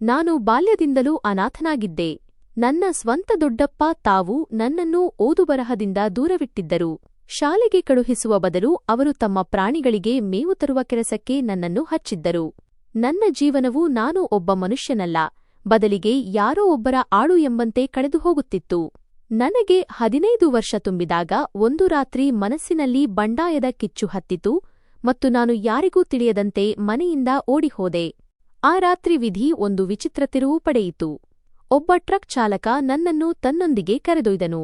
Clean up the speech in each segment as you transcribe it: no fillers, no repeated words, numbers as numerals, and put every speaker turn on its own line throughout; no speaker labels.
ನಾನು ಬಾಲ್ಯದಿಂದಲೂ ಅನಾಥನಾಗಿದ್ದೆ. ನನ್ನ ಸ್ವಂತ ದೊಡ್ಡಪ್ಪ ತಾವು ನನ್ನನ್ನು ಓದುಬರಹದಿಂದ ದೂರವಿಟ್ಟಿದ್ದರು. ಶಾಲೆಗೆ ಕಳುಹಿಸುವ ಬದಲು ಅವರು ತಮ್ಮ ಪ್ರಾಣಿಗಳಿಗೆ ಮೇವು ತರುವ ಕೆಲಸಕ್ಕೆ ನನ್ನನ್ನು ಹಚ್ಚಿದ್ದರು. ನನ್ನ ಜೀವನವು ನಾನು ಒಬ್ಬ ಮನುಷ್ಯನಲ್ಲ, ಬದಲಿಗೆ ಯಾರೋ ಒಬ್ಬರ ಆಳು ಎಂಬಂತೆ ಕಳೆದು ಹೋಗುತ್ತಿತ್ತು. ನನಗೆ 15 ವರ್ಷ ತುಂಬಿದಾಗ ಒಂದು ರಾತ್ರಿ ಮನಸ್ಸಿನಲ್ಲಿ ಬಂಡಾಯದ ಕಿಚ್ಚು ಹತ್ತಿತು ಮತ್ತು ನಾನು ಯಾರಿಗೂ ತಿಳಿಯದಂತೆ ಮನೆಯಿಂದ ಓಡಿಹೋದೆ. ಆ ರಾತ್ರಿ ವಿಧಿ ಒಂದು ವಿಚಿತ್ರ ತಿರುವು ಪಡೆಯಿತು. ಒಬ್ಬ ಟ್ರಕ್ ಚಾಲಕ ನನ್ನನ್ನು ತನ್ನೊಂದಿಗೆ ಕರೆದೊಯ್ದನು.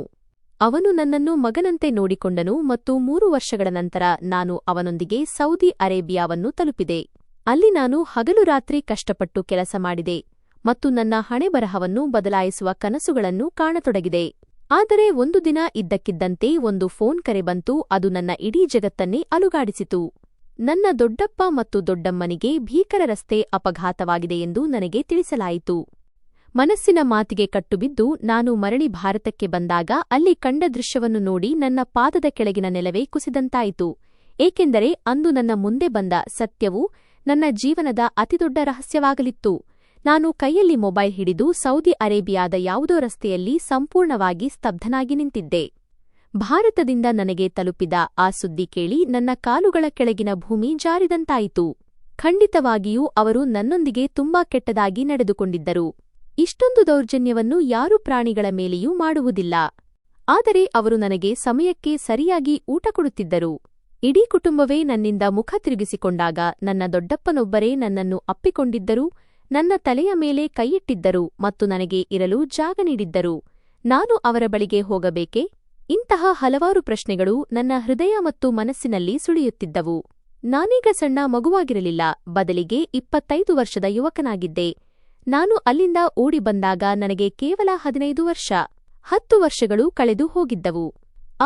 ಅವನು ನನ್ನನ್ನು ಮಗನಂತೆ ನೋಡಿಕೊಂಡನು ಮತ್ತು 3 ವರ್ಷಗಳ ನಂತರ ನಾನು ಅವನೊಂದಿಗೆ ಸೌದಿ ಅರೇಬಿಯಾವನ್ನು ತಲುಪಿದೆ. ಅಲ್ಲಿ ನಾನು ಹಗಲು ರಾತ್ರಿ ಕಷ್ಟಪಟ್ಟು ಕೆಲಸ ಮಾಡಿದೆ ಮತ್ತು ನನ್ನ ಹಣೆಬರಹವನ್ನು ಬದಲಾಯಿಸುವ ಕನಸುಗಳನ್ನು ಕಾಣತೊಡಗಿದೆ. ಆದರೆ ಒಂದು ದಿನ ಇದ್ದಕ್ಕಿದ್ದಂತೆ ಒಂದು ಫೋನ್ ಕರೆ ಬಂತು. ಅದು ನನ್ನ ಇಡೀ ಜಗತ್ತನ್ನೇ ಅಲುಗಾಡಿಸಿತು. ನನ್ನ ದೊಡ್ಡಪ್ಪ ಮತ್ತು ದೊಡ್ಡಮ್ಮನಿಗೆ ಭೀಕರ ರಸ್ತೆ ಅಪಘಾತವಾಗಿದೆ ಎಂದು ನನಗೆ ತಿಳಿಸಲಾಯಿತು. ಮನಸ್ಸಿನ ಮಾತಿಗೆ ಕಟ್ಟುಬಿದ್ದು ನಾನು ಮರಳಿ ಭಾರತಕ್ಕೆ ಬಂದಾಗ ಅಲ್ಲಿ ಕಂಡ ದೃಶ್ಯವನ್ನು ನೋಡಿ ನನ್ನ ಪಾದದ ಕೆಳಗಿನ ನೆಲವೇ ಕುಸಿದಂತಾಯಿತು. ಏಕೆಂದರೆ ಅಂದು ನನ್ನ ಮುಂದೆ ಬಂದ ಸತ್ಯವು ನನ್ನ ಜೀವನದ ಅತಿದೊಡ್ಡ ರಹಸ್ಯವಾಗಲಿತ್ತು. ನಾನು ಕೈಯಲ್ಲಿ ಮೊಬೈಲ್ ಹಿಡಿದು ಸೌದಿ ಅರೇಬಿಯಾದ ಯಾವುದೋ ರಸ್ತೆಯಲ್ಲಿ ಸಂಪೂರ್ಣವಾಗಿ ಸ್ತಬ್ಧನಾಗಿ ನಿಂತಿದ್ದೆ. ಭಾರತದಿಂದ ನನಗೆ ತಲುಪಿದ ಆ ಸುದ್ದಿ ಕೇಳಿ ನನ್ನ ಕಾಲುಗಳ ಕೆಳಗಿನ ಭೂಮಿ ಜಾರಿದಂತಾಯಿತು. ಖಂಡಿತವಾಗಿಯೂ ಅವರು ನನ್ನೊಂದಿಗೆ ತುಂಬಾ ಕೆಟ್ಟದಾಗಿ ನಡೆದುಕೊಂಡಿದ್ದರು. ಇಷ್ಟೊಂದು ದೌರ್ಜನ್ಯವನ್ನು ಯಾರೂ ಪ್ರಾಣಿಗಳ ಮೇಲೆಯೂ ಮಾಡುವುದಿಲ್ಲ. ಆದರೆ ಅವರು ನನಗೆ ಸಮಯಕ್ಕೆ ಸರಿಯಾಗಿ ಊಟ ಕೊಡುತ್ತಿದ್ದರು. ಇಡೀ ಕುಟುಂಬವೇ ನನ್ನಿಂದ ಮುಖ ತಿರುಗಿಸಿಕೊಂಡಾಗ ನನ್ನ ದೊಡ್ಡಪ್ಪನೊಬ್ಬರೇ ನನ್ನನ್ನು ಅಪ್ಪಿಕೊಂಡಿದ್ದರು, ನನ್ನ ತಲೆಯ ಮೇಲೆ ಕೈಯಿಟ್ಟಿದ್ದರು ಮತ್ತು ನನಗೆ ಇರಲು ಜಾಗ ನೀಡಿದ್ದರು. ನಾನು ಅವರ ಬಳಿಗೆ ಹೋಗಬೇಕೇ? ಇಂತಹ ಹಲವಾರು ಪ್ರಶ್ನೆಗಳು ನನ್ನ ಹೃದಯ ಮತ್ತು ಮನಸ್ಸಿನಲ್ಲಿ ಸುಳಿಯುತ್ತಿದ್ದವು. ನಾನೀಗ ಸಣ್ಣ ಮಗುವಾಗಿರಲಿಲ್ಲ, ಬದಲಿಗೆ 25 ವರ್ಷದ ಯುವಕನಾಗಿದ್ದೆ. ನಾನು ಅಲ್ಲಿಂದ ಓಡಿ ಬಂದಾಗ ನನಗೆ ಕೇವಲ 15 ವರ್ಷ. 10 ವರ್ಷಗಳು ಕಳೆದು ಹೋಗಿದ್ದವು.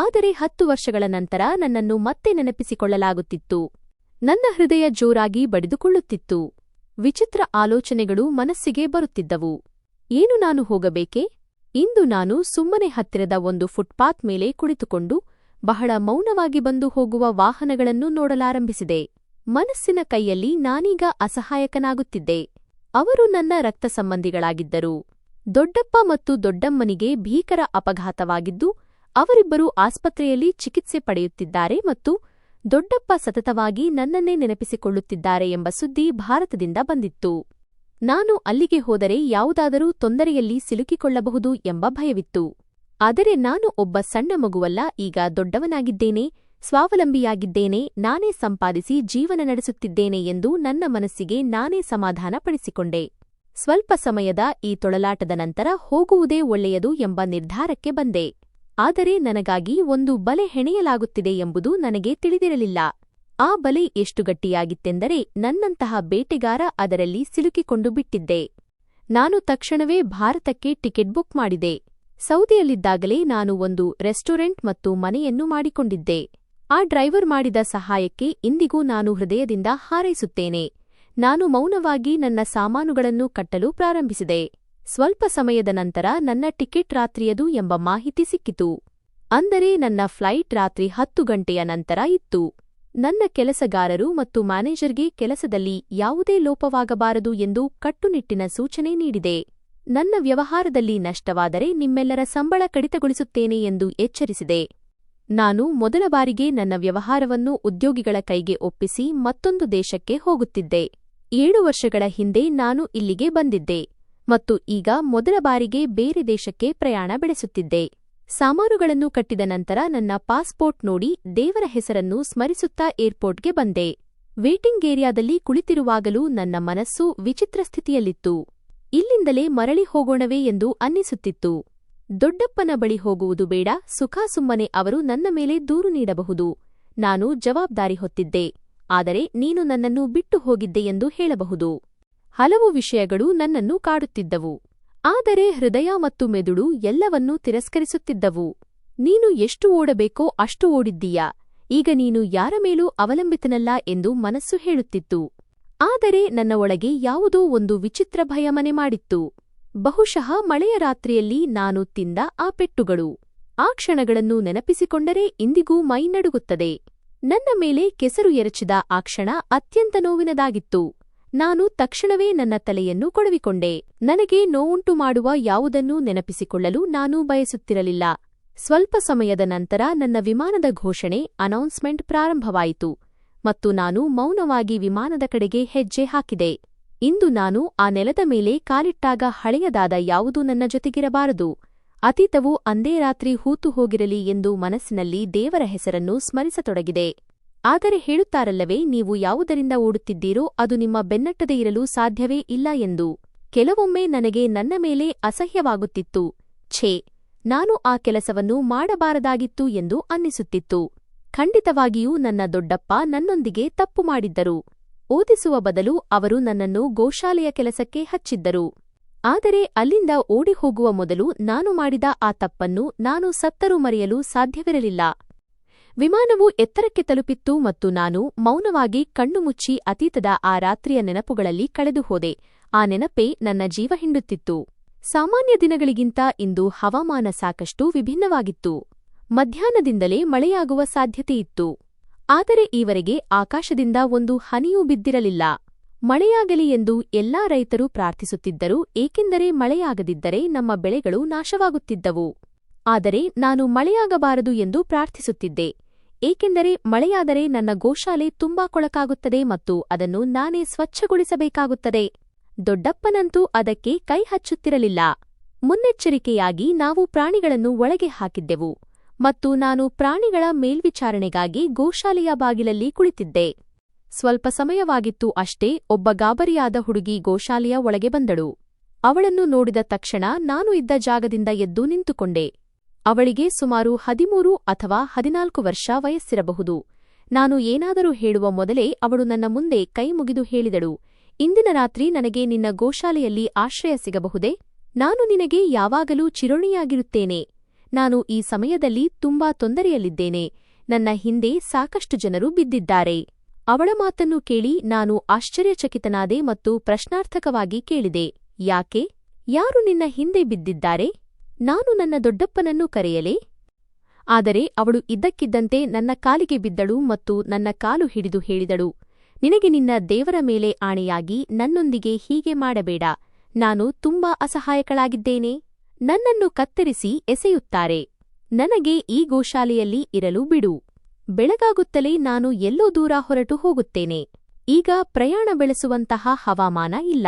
ಆದರೆ 10 ವರ್ಷಗಳ ನಂತರ ನನ್ನನ್ನು ಮತ್ತೆ ನೆನಪಿಸಿಕೊಳ್ಳಲಾಗುತ್ತಿತ್ತು. ನನ್ನ ಹೃದಯ ಜೋರಾಗಿ ಬಡಿದುಕೊಳ್ಳುತ್ತಿತ್ತು. ವಿಚಿತ್ರ ಆಲೋಚನೆಗಳು ಮನಸ್ಸಿಗೆ ಬರುತ್ತಿದ್ದವು. ಏನು ನಾನು ಹೋಗಬೇಕೇ? ಇಂದು ನಾನು ಸುಮ್ಮನೆ ಹತ್ತಿರದ ಒಂದು ಫುಟ್ಪಾತ್ ಮೇಲೆ ಕುಳಿತುಕೊಂಡು ಬಹಳ ಮೌನವಾಗಿ ಬಂದು ಹೋಗುವ ವಾಹನಗಳನ್ನು ನೋಡಲಾರಂಭಿಸಿದೆ. ಮನಸ್ಸಿನ ಕೈಯಲ್ಲಿ ನಾನೀಗ ಅಸಹಾಯಕನಾಗುತ್ತಿದ್ದೆ. ಅವರು ನನ್ನ ರಕ್ತ ಸಂಬಂಧಿಗಳಾಗಿದ್ದರು. ದೊಡ್ಡಪ್ಪ ಮತ್ತು ದೊಡ್ಡಮ್ಮನಿಗೆ ಭೀಕರ ಅಪಘಾತವಾಗಿದ್ದು ಅವರಿಬ್ಬರೂ ಆಸ್ಪತ್ರೆಯಲ್ಲಿ ಚಿಕಿತ್ಸೆ ಪಡೆಯುತ್ತಿದ್ದಾರೆ ಮತ್ತು ದೊಡ್ಡಪ್ಪ ಸತತವಾಗಿ ನನ್ನನ್ನೇ ನೆನಪಿಸಿಕೊಳ್ಳುತ್ತಿದ್ದಾರೆ ಎಂಬ ಸುದ್ದಿ ಭಾರತದಿಂದ ಬಂದಿತ್ತು. ನಾನು ಅಲ್ಲಿಗೆ ಹೋದರೆ ಯಾವುದಾದರೂ ತೊಂದರೆಯಲ್ಲಿ ಸಿಲುಕಿಕೊಳ್ಳಬಹುದು ಎಂಬ ಭಯವಿತ್ತು. ಆದರೆ ನಾನು ಒಬ್ಬ ಸಣ್ಣ ಮಗುವಲ್ಲ, ಈಗ ದೊಡ್ಡವನಾಗಿದ್ದೇನೆ, ಸ್ವಾವಲಂಬಿಯಾಗಿದ್ದೇನೆ, ನಾನೇ ಸಂಪಾದಿಸಿ ಜೀವನ ನಡೆಸುತ್ತಿದ್ದೇನೆ ಎಂದು ನನ್ನ ಮನಸ್ಸಿಗೆ ನಾನೇ ಸಮಾಧಾನಪಡಿಸಿಕೊಂಡೆ. ಸ್ವಲ್ಪ ಸಮಯದ ಈ ತೊಳಲಾಟದ ನಂತರ ಹೋಗುವುದೇ ಒಳ್ಳೆಯದು ಎಂಬ ನಿರ್ಧಾರಕ್ಕೆ ಬಂದೆ. ಆದರೆ ನನಗಾಗಿ ಒಂದು ಬಲೆ ಹೆಣೆಯಲಾಗುತ್ತಿದೆ ಎಂಬುದು ನನಗೆ ತಿಳಿದಿರಲಿಲ್ಲ. ಆ ಬಲೆ ಎಷ್ಟು ಗಟ್ಟಿಯಾಗಿತ್ತೆಂದರೆ ನನ್ನಂತಹ ಬೇಟೆಗಾರ ಅದರಲ್ಲಿ ಸಿಲುಕಿಕೊಂಡು ಬಿಟ್ಟಿದ್ದೆ. ನಾನು ತಕ್ಷಣವೇ ಭಾರತಕ್ಕೆ ಟಿಕೆಟ್ ಬುಕ್ ಮಾಡಿದೆ. ಸೌದಿಯಲ್ಲಿದ್ದಾಗಲೇ ನಾನು ಒಂದು ರೆಸ್ಟೋರೆಂಟ್ ಮತ್ತು ಮನೆಯನ್ನು ಮಾಡಿಕೊಂಡಿದ್ದೆ. ಆ ಡ್ರೈವರ್ ಮಾಡಿದ ಸಹಾಯಕ್ಕೆ ಇಂದಿಗೂ ನಾನು ಹೃದಯದಿಂದ ಹಾರೈಸುತ್ತೇನೆ. ನಾನು ಮೌನವಾಗಿ ನನ್ನ ಸಾಮಾನುಗಳನ್ನು ಕಟ್ಟಲು ಪ್ರಾರಂಭಿಸಿದೆ. ಸ್ವಲ್ಪ ಸಮಯದ ನಂತರ ನನ್ನ ಟಿಕೆಟ್ ರಾತ್ರಿಯದು ಎಂಬ ಮಾಹಿತಿ ಸಿಕ್ಕಿತು. ಅಂದರೆ ನನ್ನ ಫ್ಲೈಟ್ ರಾತ್ರಿ 10 ಗಂಟೆಯ ನಂತರ ಇತ್ತು. ನನ್ನ ಕೆಲಸಗಾರರು ಮತ್ತು ಮ್ಯಾನೇಜರ್ಗೆ ಕೆಲಸದಲ್ಲಿ ಯಾವುದೇ ಲೋಪವಾಗಬಾರದು ಎಂದು ಕಟ್ಟುನಿಟ್ಟಿನ ಸೂಚನೆ ನೀಡಿದೆ. ನನ್ನ ವ್ಯವಹಾರದಲ್ಲಿ ನಷ್ಟವಾದರೆ ನಿಮ್ಮೆಲ್ಲರ ಸಂಬಳ ಕಡಿತಗೊಳಿಸುತ್ತೇನೆ ಎಂದು ಎಚ್ಚರಿಸಿದೆ. ನಾನು ಮೊದಲ ಬಾರಿಗೆ ನನ್ನ ವ್ಯವಹಾರವನ್ನು ಉದ್ಯೋಗಿಗಳ ಕೈಗೆ ಒಪ್ಪಿಸಿ ಮತ್ತೊಂದು ದೇಶಕ್ಕೆ ಹೋಗುತ್ತಿದ್ದೆ. 7 ವರ್ಷಗಳ ಹಿಂದೆ ನಾನು ಇಲ್ಲಿಗೆ ಬಂದಿದ್ದೆ ಮತ್ತು ಈಗ ಮೊದಲ ಬಾರಿಗೆ ಬೇರೆ ದೇಶಕ್ಕೆ ಪ್ರಯಾಣ ಬೆಳೆಸುತ್ತಿದ್ದೆ. ಸಾಮಾನುಗಳನ್ನು ಕಟ್ಟಿದ ನಂತರ ನನ್ನ ಪಾಸ್ಪೋರ್ಟ್ ನೋಡಿ ದೇವರ ಹೆಸರನ್ನು ಸ್ಮರಿಸುತ್ತಾ ಏರ್ಪೋರ್ಟ್ಗೆ ಬಂದೆ. ವೇಟಿಂಗ್ ಏರಿಯಾದಲ್ಲಿ ಕುಳಿತಿರುವಾಗಲೂ ನನ್ನ ಮನಸ್ಸು ವಿಚಿತ್ರ ಸ್ಥಿತಿಯಲ್ಲಿತ್ತು. ಇಲ್ಲಿಂದಲೇ ಮರಳಿ ಹೋಗೋಣವೇ ಎಂದು ಅನ್ನಿಸುತ್ತಿತ್ತು. ದೊಡ್ಡಪ್ಪನ ಬಳಿ ಹೋಗುವುದು ಬೇಡ, ಸುಖಾಸುಮ್ಮನೆ ಅವರು ನನ್ನ ಮೇಲೆ ದೂರು ನೀಡಬಹುದು. ನಾನು ಜವಾಬ್ದಾರಿ ಹೊತ್ತಿದ್ದೆ, ಆದರೆ ನೀನು ನನ್ನನ್ನು ಬಿಟ್ಟು ಹೋಗಿದ್ದೆ ಎಂದು ಹೇಳಬಹುದು. ಹಲವು ವಿಷಯಗಳು ನನ್ನನ್ನು ಕಾಡುತ್ತಿದ್ದವು. ಆದರೆ ಹೃದಯ ಮತ್ತು ಮೆದುಳು ಎಲ್ಲವನ್ನೂ ತಿರಸ್ಕರಿಸುತ್ತಿದ್ದವು. ನೀನು ಎಷ್ಟು ಓಡಬೇಕೋ ಅಷ್ಟು ಓಡಿದ್ದೀಯಾ, ಈಗ ನೀನು ಯಾರ ಮೇಲೂ ಅವಲಂಬಿತನಲ್ಲ ಎಂದು ಮನಸ್ಸು ಹೇಳುತ್ತಿತ್ತು. ಆದರೆ ನನ್ನ ಒಳಗೆ ಯಾವುದೋ ಒಂದು ವಿಚಿತ್ರ ಭಯ ಮನೆ ಮಾಡಿತ್ತು. ಬಹುಶಃ ಮಳೆಯ ರಾತ್ರಿಯಲ್ಲಿ ನಾನು ತಿಂದ ಆ ಪೆಟ್ಟುಗಳು. ಆ ಕ್ಷಣಗಳನ್ನು ನೆನಪಿಸಿಕೊಂಡರೆ ಇಂದಿಗೂ ಮೈ ನಡುಗುತ್ತದೆ. ನನ್ನ ಮೇಲೆ ಕೆಸರು ಎರಚಿದ ಆ ಕ್ಷಣ ಅತ್ಯಂತ ನೋವಿನದಾಗಿತ್ತು. ನಾನು ತಕ್ಷಣವೇ ನನ್ನ ತಲೆಯನ್ನು ಕೊಡವಿಕೊಂಡೆ. ನನಗೆ ನೋವುಂಟು ಮಾಡುವ ಯಾವುದನ್ನೂ ನೆನಪಿಸಿಕೊಳ್ಳಲು ನಾನು ಬಯಸುತ್ತಿರಲಿಲ್ಲ. ಸ್ವಲ್ಪ ಸಮಯದ ನಂತರ ನನ್ನ ವಿಮಾನದ ಘೋಷಣೆ ಅನೌನ್ಸ್ಮೆಂಟ್ ಪ್ರಾರಂಭವಾಯಿತು ಮತ್ತು ನಾನು ಮೌನವಾಗಿ ವಿಮಾನದ ಕಡೆಗೆ ಹೆಜ್ಜೆ ಹಾಕಿದೆ. ಇಂದು ನಾನು ಆ ನೆಲದ ಮೇಲೆ ಕಾಲಿಟ್ಟಾಗ ಹಳೆಯದಾದ ಯಾವುದೂ ನನ್ನ ಜೊತೆಗಿರಬಾರದು. ಅತೀತವು ಅಂದೇ ರಾತ್ರಿ ಹೂತು ಹೋಗಿರಲಿ ಎಂದು ಮನಸ್ಸಿನಲ್ಲಿ ದೇವರ ಹೆಸರನ್ನು ಸ್ಮರಿಸತೊಡಗಿದೆ. ಆದರೆ ಹೇಳುತ್ತಾರಲ್ಲವೇ, ನೀವು ಯಾವುದರಿಂದ ಓಡುತ್ತಿದ್ದೀರೋ ಅದು ನಿಮ್ಮ ಬೆನ್ನಟ್ಟದೇ ಇರಲು ಸಾಧ್ಯವೇ ಇಲ್ಲ ಎಂದು. ಕೆಲವೊಮ್ಮೆ ನನಗೆ ನನ್ನ ಮೇಲೆ ಅಸಹ್ಯವಾಗುತ್ತಿತ್ತು. ಛೇ, ನಾನು ಆ ಕೆಲಸವನ್ನು ಮಾಡಬಾರದಾಗಿತ್ತು ಎಂದು ಅನ್ನಿಸುತ್ತಿತ್ತು. ಖಂಡಿತವಾಗಿಯೂ ನನ್ನ ದೊಡ್ಡಪ್ಪ ನನ್ನೊಂದಿಗೆ ತಪ್ಪು ಮಾಡಿದ್ದರು. ಓದಿಸುವ ಬದಲು ಅವರು ನನ್ನನ್ನು ಗೋಶಾಲೆಯ ಕೆಲಸಕ್ಕೆ ಹಚ್ಚಿದ್ದರು. ಆದರೆ ಅಲ್ಲಿಂದ ಓಡಿಹೋಗುವ ಮೊದಲು ನಾನು ಮಾಡಿದ ಆ ತಪ್ಪನ್ನು ನಾನು ಸತ್ತರೂ ಮರೆಯಲು ಸಾಧ್ಯವಿರಲಿಲ್ಲ. ವಿಮಾನವು ಎತ್ತರಕ್ಕೆ ತಲುಪಿತ್ತು ಮತ್ತು ನಾನು ಮೌನವಾಗಿ ಕಣ್ಣು ಮುಚ್ಚಿ ಅತೀತದ ಆ ರಾತ್ರಿಯ ನೆನಪುಗಳಲ್ಲಿ ಕಳೆದುಹೋದೆ. ಆ ನೆನಪೇ ನನ್ನ ಜೀವ ಹಿಂಡುತ್ತಿತ್ತು. ಸಾಮಾನ್ಯ ದಿನಗಳಿಗಿಂತ ಇಂದು ಹವಾಮಾನ ಸಾಕಷ್ಟು ವಿಭಿನ್ನವಾಗಿತ್ತು. ಮಧ್ಯಾಹ್ನದಿಂದಲೇ ಮಳೆಯಾಗುವ ಸಾಧ್ಯತೆಯಿತ್ತು. ಆದರೆ ಈವರೆಗೆ ಆಕಾಶದಿಂದ ಒಂದು ಹನಿಯೂ ಬಿದ್ದಿರಲಿಲ್ಲ. ಮಳೆಯಾಗಲಿ ಎಂದು ಎಲ್ಲಾ ರೈತರು ಪ್ರಾರ್ಥಿಸುತ್ತಿದ್ದರು, ಏಕೆಂದರೆ ಮಳೆಯಾಗದಿದ್ದರೆ ನಮ್ಮ ಬೆಳೆಗಳು ನಾಶವಾಗುತ್ತಿದ್ದವು. ಆದರೆ ನಾನು ಮಳೆಯಾಗಬಾರದು ಎಂದು ಪ್ರಾರ್ಥಿಸುತ್ತಿದ್ದೆ, ಏಕೆಂದರೆ ಮಳೆಯಾದರೆ ನನ್ನ ಗೋಶಾಲೆ ತುಂಬಾ ಕೊಳಕಾಗುತ್ತದೆ ಮತ್ತು ಅದನ್ನು ನಾನೇ ಸ್ವಚ್ಛಗೊಳಿಸಬೇಕಾಗುತ್ತದೆ. ದೊಡ್ಡಪ್ಪನಂತೂ ಅದಕ್ಕೆ ಕೈ ಹಚ್ಚುತ್ತಿರಲಿಲ್ಲ. ಮುನ್ನೆಚ್ಚರಿಕೆಯಾಗಿ ನಾವು ಪ್ರಾಣಿಗಳನ್ನು ಒಳಗೆ ಹಾಕಿದ್ದೆವು ಮತ್ತು ನಾನು ಪ್ರಾಣಿಗಳ ಮೇಲ್ವಿಚಾರಣೆಗಾಗಿ ಗೋಶಾಲೆಯ ಬಾಗಿಲಲ್ಲಿ ಕುಳಿತಿದ್ದೆ. ಸ್ವಲ್ಪ ಸಮಯವಾಗಿತ್ತು ಅಷ್ಟೇ. ಒಬ್ಬ ಗಾಬರಿಯಾದ ಹುಡುಗಿ ಗೋಶಾಲೆಯ ಒಳಗೆ ಬಂದಳು. ಅವಳನ್ನು ನೋಡಿದ ತಕ್ಷಣ ನಾನು ಇದ್ದ ಜಾಗದಿಂದ ಎದ್ದು ನಿಂತುಕೊಂಡೆ. ಅವಳಿಗೆ ಸುಮಾರು 13 ಅಥವಾ 14 ವರ್ಷ ವಯಸ್ಸಿರಬಹುದು. ನಾನು ಏನಾದರೂ ಹೇಳುವ ಮೊದಲೇ ಅವಳು ನನ್ನ ಮುಂದೆ ಕೈ ಮುಗಿದು ಹೇಳಿದಳು, ಇಂದಿನ ರಾತ್ರಿ ನನಗೆ ನಿನ್ನ ಗೋಶಾಲೆಯಲ್ಲಿ ಆಶ್ರಯ ಸಿಗಬಹುದೇ? ನಾನು ನಿನಗೆ ಯಾವಾಗಲೂ ಚಿರೋಣಿಯಾಗಿರುತ್ತೇನೆ. ನಾನು ಈ ಸಮಯದಲ್ಲಿ ತುಂಬಾ ತೊಂದರೆಯಲ್ಲಿದ್ದೇನೆ. ನನ್ನ ಹಿಂದೆ ಸಾಕಷ್ಟು ಜನರು ಬಿದ್ದಿದ್ದಾರೆ. ಅವಳ ಮಾತನ್ನು ಕೇಳಿ ನಾನು ಆಶ್ಚರ್ಯಚಕಿತನಾದೆ ಮತ್ತು ಪ್ರಶ್ನಾರ್ಥಕವಾಗಿ ಕೇಳಿದೆ, ಯಾಕೆ? ಯಾರು ನಿನ್ನ ಹಿಂದೆ ಬಿದ್ದಿದ್ದಾರೆ? ನಾನು ನನ್ನ ದೊಡ್ಡಪ್ಪನನ್ನು ಕರೆಯಲೇ? ಆದರೆ ಅವಳು ಇದ್ದಕ್ಕಿದ್ದಂತೆ ನನ್ನ ಕಾಲಿಗೆ ಬಿದ್ದಳು ಮತ್ತು ನನ್ನ ಕಾಲು ಹಿಡಿದು ಹೇಳಿದಳು, ನಿನಗೆ ನಿನ್ನ ದೇವರ ಮೇಲೆ ಆಣೆಯಾಗಿ ನನ್ನೊಂದಿಗೆ ಹೀಗೆ ಮಾಡಬೇಡ. ನಾನು ತುಂಬಾ ಅಸಹಾಯಕಳಾಗಿದ್ದೇನೆ. ನನ್ನನ್ನು ಕತ್ತರಿಸಿ ಎಸೆಯುತ್ತಾರೆ. ನನಗೆ ಈ ಗೋಶಾಲೆಯಲ್ಲಿ ಇರಲು ಬಿಡು. ಬೆಳಗಾಗುತ್ತಲೇ ನಾನು ಎಲ್ಲೋ ದೂರ ಹೊರಟು ಹೋಗುತ್ತೇನೆ. ಈಗ ಪ್ರಯಾಣ ಬೆಳೆಸುವಂತಹ ಹವಾಮಾನ ಇಲ್ಲ.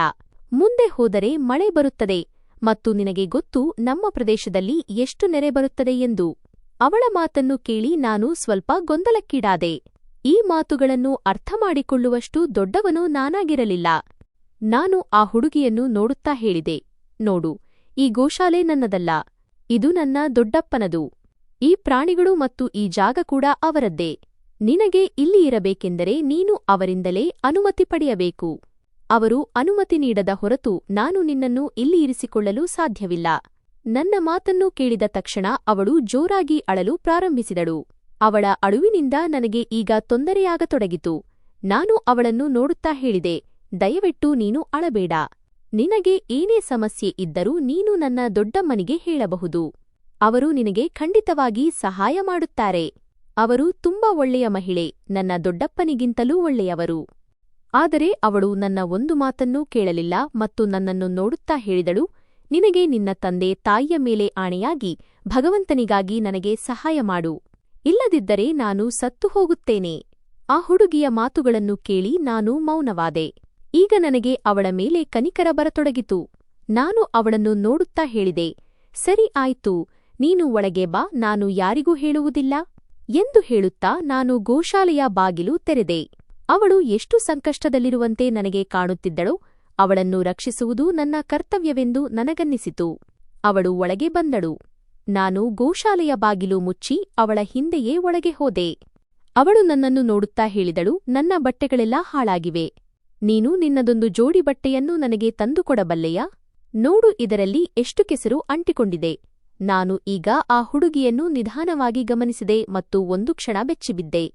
ಮುಂದೆ ಹೋದರೆ ಮಳೆ ಬರುತ್ತದೆ ಮತ್ತು ನಿನಗೆ ಗೊತ್ತು ನಮ್ಮ ಪ್ರದೇಶದಲ್ಲಿ ಎಷ್ಟು ನೆರೆ ಬರುತ್ತದೆ ಎಂದು. ಅವಳ ಮಾತನ್ನು ಕೇಳಿ ನಾನು ಸ್ವಲ್ಪ ಗೊಂದಲಕ್ಕೀಡಾದೆ. ಈ ಮಾತುಗಳನ್ನು ಅರ್ಥಮಾಡಿಕೊಳ್ಳುವಷ್ಟು ದೊಡ್ಡವನು ನಾನಾಗಿರಲಿಲ್ಲ. ನಾನು ಆ ಹುಡುಗಿಯನ್ನು ನೋಡುತ್ತಾ ಹೇಳಿದೆ, ನೋಡು, ಈ ಗೋಶಾಲೆ ನನ್ನದಲ್ಲ, ಇದು ನನ್ನ ದೊಡ್ಡಪ್ಪನದು. ಈ ಪ್ರಾಣಿಗಳು ಮತ್ತು ಈ ಜಾಗ ಕೂಡ ಅವರದ್ದೇ. ನಿನಗೆ ಇಲ್ಲಿ ಇರಬೇಕೆಂದರೆ ನೀನು ಅವರಿಂದಲೇ ಅನುಮತಿ ಪಡೆಯಬೇಕು. ಅವರು ಅನುಮತಿ ನೀಡದ ಹೊರತು ನಾನು ನಿನ್ನನ್ನು ಇಲ್ಲಿ ಇರಿಸಿಕೊಳ್ಳಲು ಸಾಧ್ಯವಿಲ್ಲ. ನನ್ನ ಮಾತನ್ನು ಕೇಳಿದ ತಕ್ಷಣ ಅವಳು ಜೋರಾಗಿ ಅಳಲು ಪ್ರಾರಂಭಿಸಿದಳು. ಅವಳ ಅಳುವಿನಿಂದ ನನಗೆ ಈಗ ತೊಂದರೆಯಾಗತೊಡಗಿತು. ನಾನು ಅವಳನ್ನು ನೋಡುತ್ತಾ ಹೇಳಿದೆ, ದಯವಿಟ್ಟು ನೀನು ಅಳಬೇಡ. ನಿನಗೆ ಏನೇ ಸಮಸ್ಯೆ ಇದ್ದರೂ ನೀನು ನನ್ನ ದೊಡ್ಡಮ್ಮನಿಗೆ ಹೇಳಬಹುದು. ಅವರು ನಿನಗೆ ಖಂಡಿತವಾಗಿ ಸಹಾಯ ಮಾಡುತ್ತಾರೆ. ಅವರು ತುಂಬಾ ಒಳ್ಳೆಯ ಮಹಿಳೆ, ನನ್ನ ದೊಡ್ಡಪ್ಪನಿಗಿಂತಲೂ ಒಳ್ಳೆಯವರು. ಆದರೆ ಅವಳು ನನ್ನ ಒಂದು ಮಾತನ್ನೂ ಕೇಳಲಿಲ್ಲ ಮತ್ತು ನನ್ನನ್ನು ನೋಡುತ್ತಾ ಹೇಳಿದಳು, ನಿನಗೆ ನಿನ್ನ ತಂದೆ ತಾಯಿಯ ಮೇಲೆ ಆಣೆಯಾಗಿ ಭಗವಂತನಿಗಾಗಿ ನನಗೆ ಸಹಾಯ ಮಾಡು. ಇಲ್ಲದಿದ್ದರೆ ನಾನು ಸತ್ತು ಹೋಗುತ್ತೇನೆ. ಆ ಹುಡುಗಿಯ ಮಾತುಗಳನ್ನು ಕೇಳಿ ನಾನು ಮೌನವಾದೆ. ಈಗ ನನಗೆ ಅವಳ ಮೇಲೆ ಕನಿಕರ ಬರತೊಡಗಿತು. ನಾನು ಅವಳನ್ನು ನೋಡುತ್ತಾ ಹೇಳಿದೆ, ಸರಿ ಆಯ್ತು, ನೀನು ಒಳಗೆ ಬಾ, ನಾನು ಯಾರಿಗೂ ಹೇಳುವುದಿಲ್ಲ ಎಂದು ಹೇಳುತ್ತಾ ನಾನು ಗೋಶಾಲೆಯ ಬಾಗಿಲು ತೆರೆದೆ. ಅವಳು ಎಷ್ಟು ಸಂಕಷ್ಟದಲ್ಲಿರುವಂತೆ ನನಗೆ ಕಾಣುತ್ತಿದ್ದಳೋ ಅವಳನ್ನು ರಕ್ಷಿಸುವುದು ನನ್ನ ಕರ್ತವ್ಯವೆಂದು ನನಗನ್ನಿಸಿತು. ಅವಳು ಒಳಗೆ ಬಂದಳು. ನಾನು ಗೋಶಾಲೆಯ ಬಾಗಿಲು ಮುಚ್ಚಿ ಅವಳ ಹಿಂದೆಯೇ ಒಳಗೆ ಹೋದೆ. ಅವಳು ನನ್ನನ್ನು ನೋಡುತ್ತಾ ಹೇಳಿದಳು, ನನ್ನ ಬಟ್ಟೆಗಳೆಲ್ಲ ಹಾಳಾಗಿವೆ. ನೀನು ನಿನ್ನದೊಂದು ಜೋಡಿ ಬಟ್ಟೆಯನ್ನು ನನಗೆ ತಂದುಕೊಡಬಲ್ಲೆಯಾ? ನೋಡು, ಇದರಲ್ಲಿ ಎಷ್ಟು ಕೆಸರು ಅಂಟಿಕೊಂಡಿದೆ. ನಾನು ಈಗ ಆ ಹುಡುಗಿಯನ್ನು ನಿಧಾನವಾಗಿ ಗಮನಿಸಿದೆ ಮತ್ತು ಒಂದು ಕ್ಷಣ ಬೆಚ್ಚಿಬಿದ್ದೆ.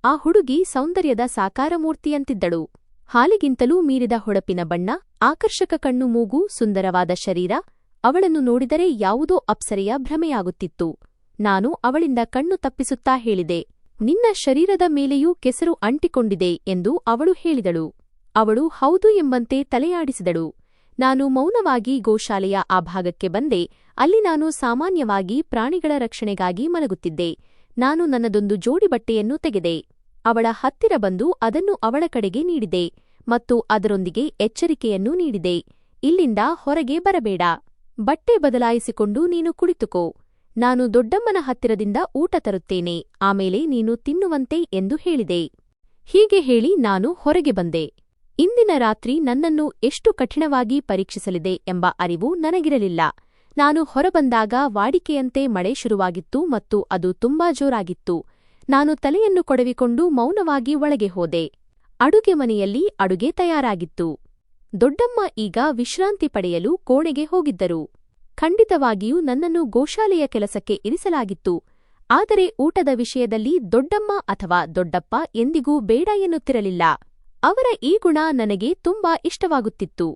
ಆ ಹುಡುಗಿ ಸೌಂದರ್ಯದ ಸಾಕಾರಮೂರ್ತಿಯಂತಿದ್ದಳು. ಹಾಲಿಗಿಂತಲೂ ಮೀರಿದ ಹೊಳಪಿನ ಬಣ್ಣ, ಆಕರ್ಷಕ ಕಣ್ಣು, ಮೂಗು, ಸುಂದರವಾದ ಶರೀರ. ಅವಳನ್ನು ನೋಡಿದರೆ ಯಾವುದೋ ಅಪ್ಸರೆಯ ಭ್ರಮೆಯಾಗುತ್ತಿತ್ತು. ನಾನು ಅವಳಿಂದ ಕಣ್ಣು ತಪ್ಪಿಸುತ್ತಾ ಹೇಳಿದೆ, ನಿನ್ನ ಶರೀರದ ಮೇಲೆಯೂ ಕೆಸರು ಅಂಟಿಕೊಂಡಿದೆ ಎಂದು ಅವಳು ಹೇಳಿದಳು. ಅವಳು ಹೌದು ಎಂಬಂತೆ ತಲೆಯಾಡಿಸಿದಳು. ನಾನು ಮೌನವಾಗಿ ಗೋಶಾಲೆಯ ಆ ಭಾಗಕ್ಕೆ ಬಂದೆ. ಅಲ್ಲಿ ನಾನು ಸಾಮಾನ್ಯವಾಗಿ ಪ್ರಾಣಿಗಳ ರಕ್ಷಣೆಗಾಗಿ ಮಲಗುತ್ತಿದ್ದೆ. ನಾನು ನನ್ನದೊಂದು ಜೋಡಿ ಬಟ್ಟೆಯನ್ನು ತೆಗೆದೆ. ಅವಳ ಹತ್ತಿರ ಬಂದು ಅದನ್ನು ಅವಳ ಕಡೆಗೆ ನೀಡಿದೆ ಮತ್ತು ಅದರೊಂದಿಗೆ ಎಚ್ಚರಿಕೆಯನ್ನೂ ನೀಡಿದೆ. ಇಲ್ಲಿಂದ ಹೊರಗೆ ಬರಬೇಡ. ಬಟ್ಟೆ ಬದಲಾಯಿಸಿಕೊಂಡು ನೀನು ಕುಳಿತುಕೋ. ನಾನು ದೊಡ್ಡಮ್ಮನ ಹತ್ತಿರದಿಂದ ಊಟ ತರುತ್ತೇನೆ, ಆಮೇಲೆ ನೀನು ತಿನ್ನುವಂತೆ ಎಂದು ಹೇಳಿದೆ. ಹೀಗೆ ಹೇಳಿ ನಾನು ಹೊರಗೆ ಬಂದೆ. ಇಂದಿನ ರಾತ್ರಿ ನನ್ನನ್ನು ಎಷ್ಟು ಕಠಿಣವಾಗಿ ಪರೀಕ್ಷಿಸಲಿದೆ ಎಂಬ ಅರಿವು ನನಗಿರಲಿಲ್ಲ. ನಾನು ಹೊರಬಂದಾಗ ವಾಡಿಕೆಯಂತೆ ಮಳೆ ಶುರುವಾಗಿತ್ತು ಮತ್ತು ಅದು ತುಂಬಾ ಜೋರಾಗಿತ್ತು. ನಾನು ತಲೆಯನ್ನು ಕೊಡವಿಕೊಂಡು ಮೌನವಾಗಿ ಒಳಗೆ ಹೋದೆ. ಅಡುಗೆ ಮನೆಯಲ್ಲಿ ಅಡುಗೆ ತಯಾರಾಗಿತ್ತು. ದೊಡ್ಡಮ್ಮ ಈಗ ವಿಶ್ರಾಂತಿ ಪಡೆಯಲು ಕೋಣೆಗೆ ಹೋಗಿದ್ದರು. ಖಂಡಿತವಾಗಿಯೂ ನನ್ನನ್ನು ಗೋಶಾಲೆಯ ಕೆಲಸಕ್ಕೆ ಇರಿಸಲಾಗಿತ್ತು. ಆದರೆ ಊಟದ ವಿಷಯದಲ್ಲಿ ದೊಡ್ಡಮ್ಮ ಅಥವಾ ದೊಡ್ಡಪ್ಪ ಎಂದಿಗೂ ಬೇಡ ಎನ್ನುತ್ತಿರಲಿಲ್ಲ. ಅವರ ಈ ಗುಣ ನನಗೆ ತುಂಬಾ ಇಷ್ಟವಾಗುತ್ತಿತ್ತು.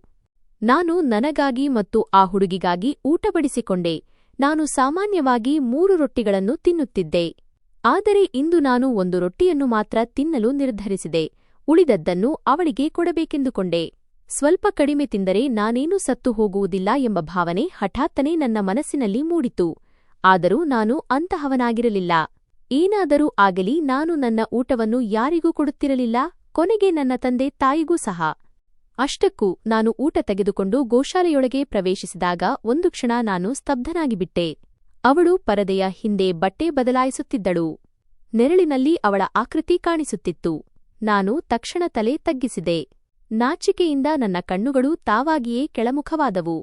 ನಾನು ನನಗಾಗಿ ಮತ್ತು ಆ ಹುಡುಗಿಗಾಗಿ ಊಟ ಬಡಿಸಿಕೊಂಡೆ. ನಾನು ಸಾಮಾನ್ಯವಾಗಿ 3 ರೊಟ್ಟಿಗಳನ್ನು ತಿನ್ನುತ್ತಿದ್ದೆ. ಆದರೆ ಇಂದು ನಾನು 1 ರೊಟ್ಟಿಯನ್ನು ಮಾತ್ರ ತಿನ್ನಲು ನಿರ್ಧರಿಸಿದೆ. ಉಳಿದದ್ದನ್ನು ಅವಳಿಗೆ ಕೊಡಬೇಕೆಂದುಕೊಂಡೆ. ಸ್ವಲ್ಪ ಕಡಿಮೆ ತಿಂದರೆ ನಾನೇನೂ ಸತ್ತು ಹೋಗುವುದಿಲ್ಲ ಎಂಬ ಭಾವನೆ ಹಠಾತ್ತನೆ ನನ್ನ ಮನಸ್ಸಿನಲ್ಲಿ ಮೂಡಿತು. ಆದರೂ ನಾನು ಅಂತಹವನಾಗಿರಲಿಲ್ಲ. ಏನಾದರೂ ಆಗಲಿ ನಾನು ನನ್ನ ಊಟವನ್ನು ಯಾರಿಗೂ ಕೊಡುತ್ತಿರಲಿಲ್ಲ, ಕೊನೆಗೆ ನನ್ನ ತಂದೆ ತಾಯಿಗೂ ಸಹ. ಅಷ್ಟಕ್ಕೂ ನಾನು ಊಟ ತೆಗೆದುಕೊಂಡು ಗೋಶಾಲೆಯೊಳಗೆ ಪ್ರವೇಶಿಸಿದಾಗ ಒಂದು ಕ್ಷಣ ನಾನು ಸ್ತಬ್ಧನಾಗಿಬಿಟ್ಟೆ. ಅವಳು ಪರದೆಯ ಹಿಂದೆ ಬಟ್ಟೆ ಬದಲಾಯಿಸುತ್ತಿದ್ದಳು. ನೆರಳಿನಲ್ಲಿ ಅವಳ ಆಕೃತಿ ಕಾಣಿಸುತ್ತಿತ್ತು. ನಾನು ತಕ್ಷಣ ತಲೆ ತಗ್ಗಿಸಿದೆ. ನಾಚಿಕೆಯಿಂದ ನನ್ನ ಕಣ್ಣುಗಳು ತಾವಾಗಿಯೇ ಕೆಳಮುಖವಾದವು.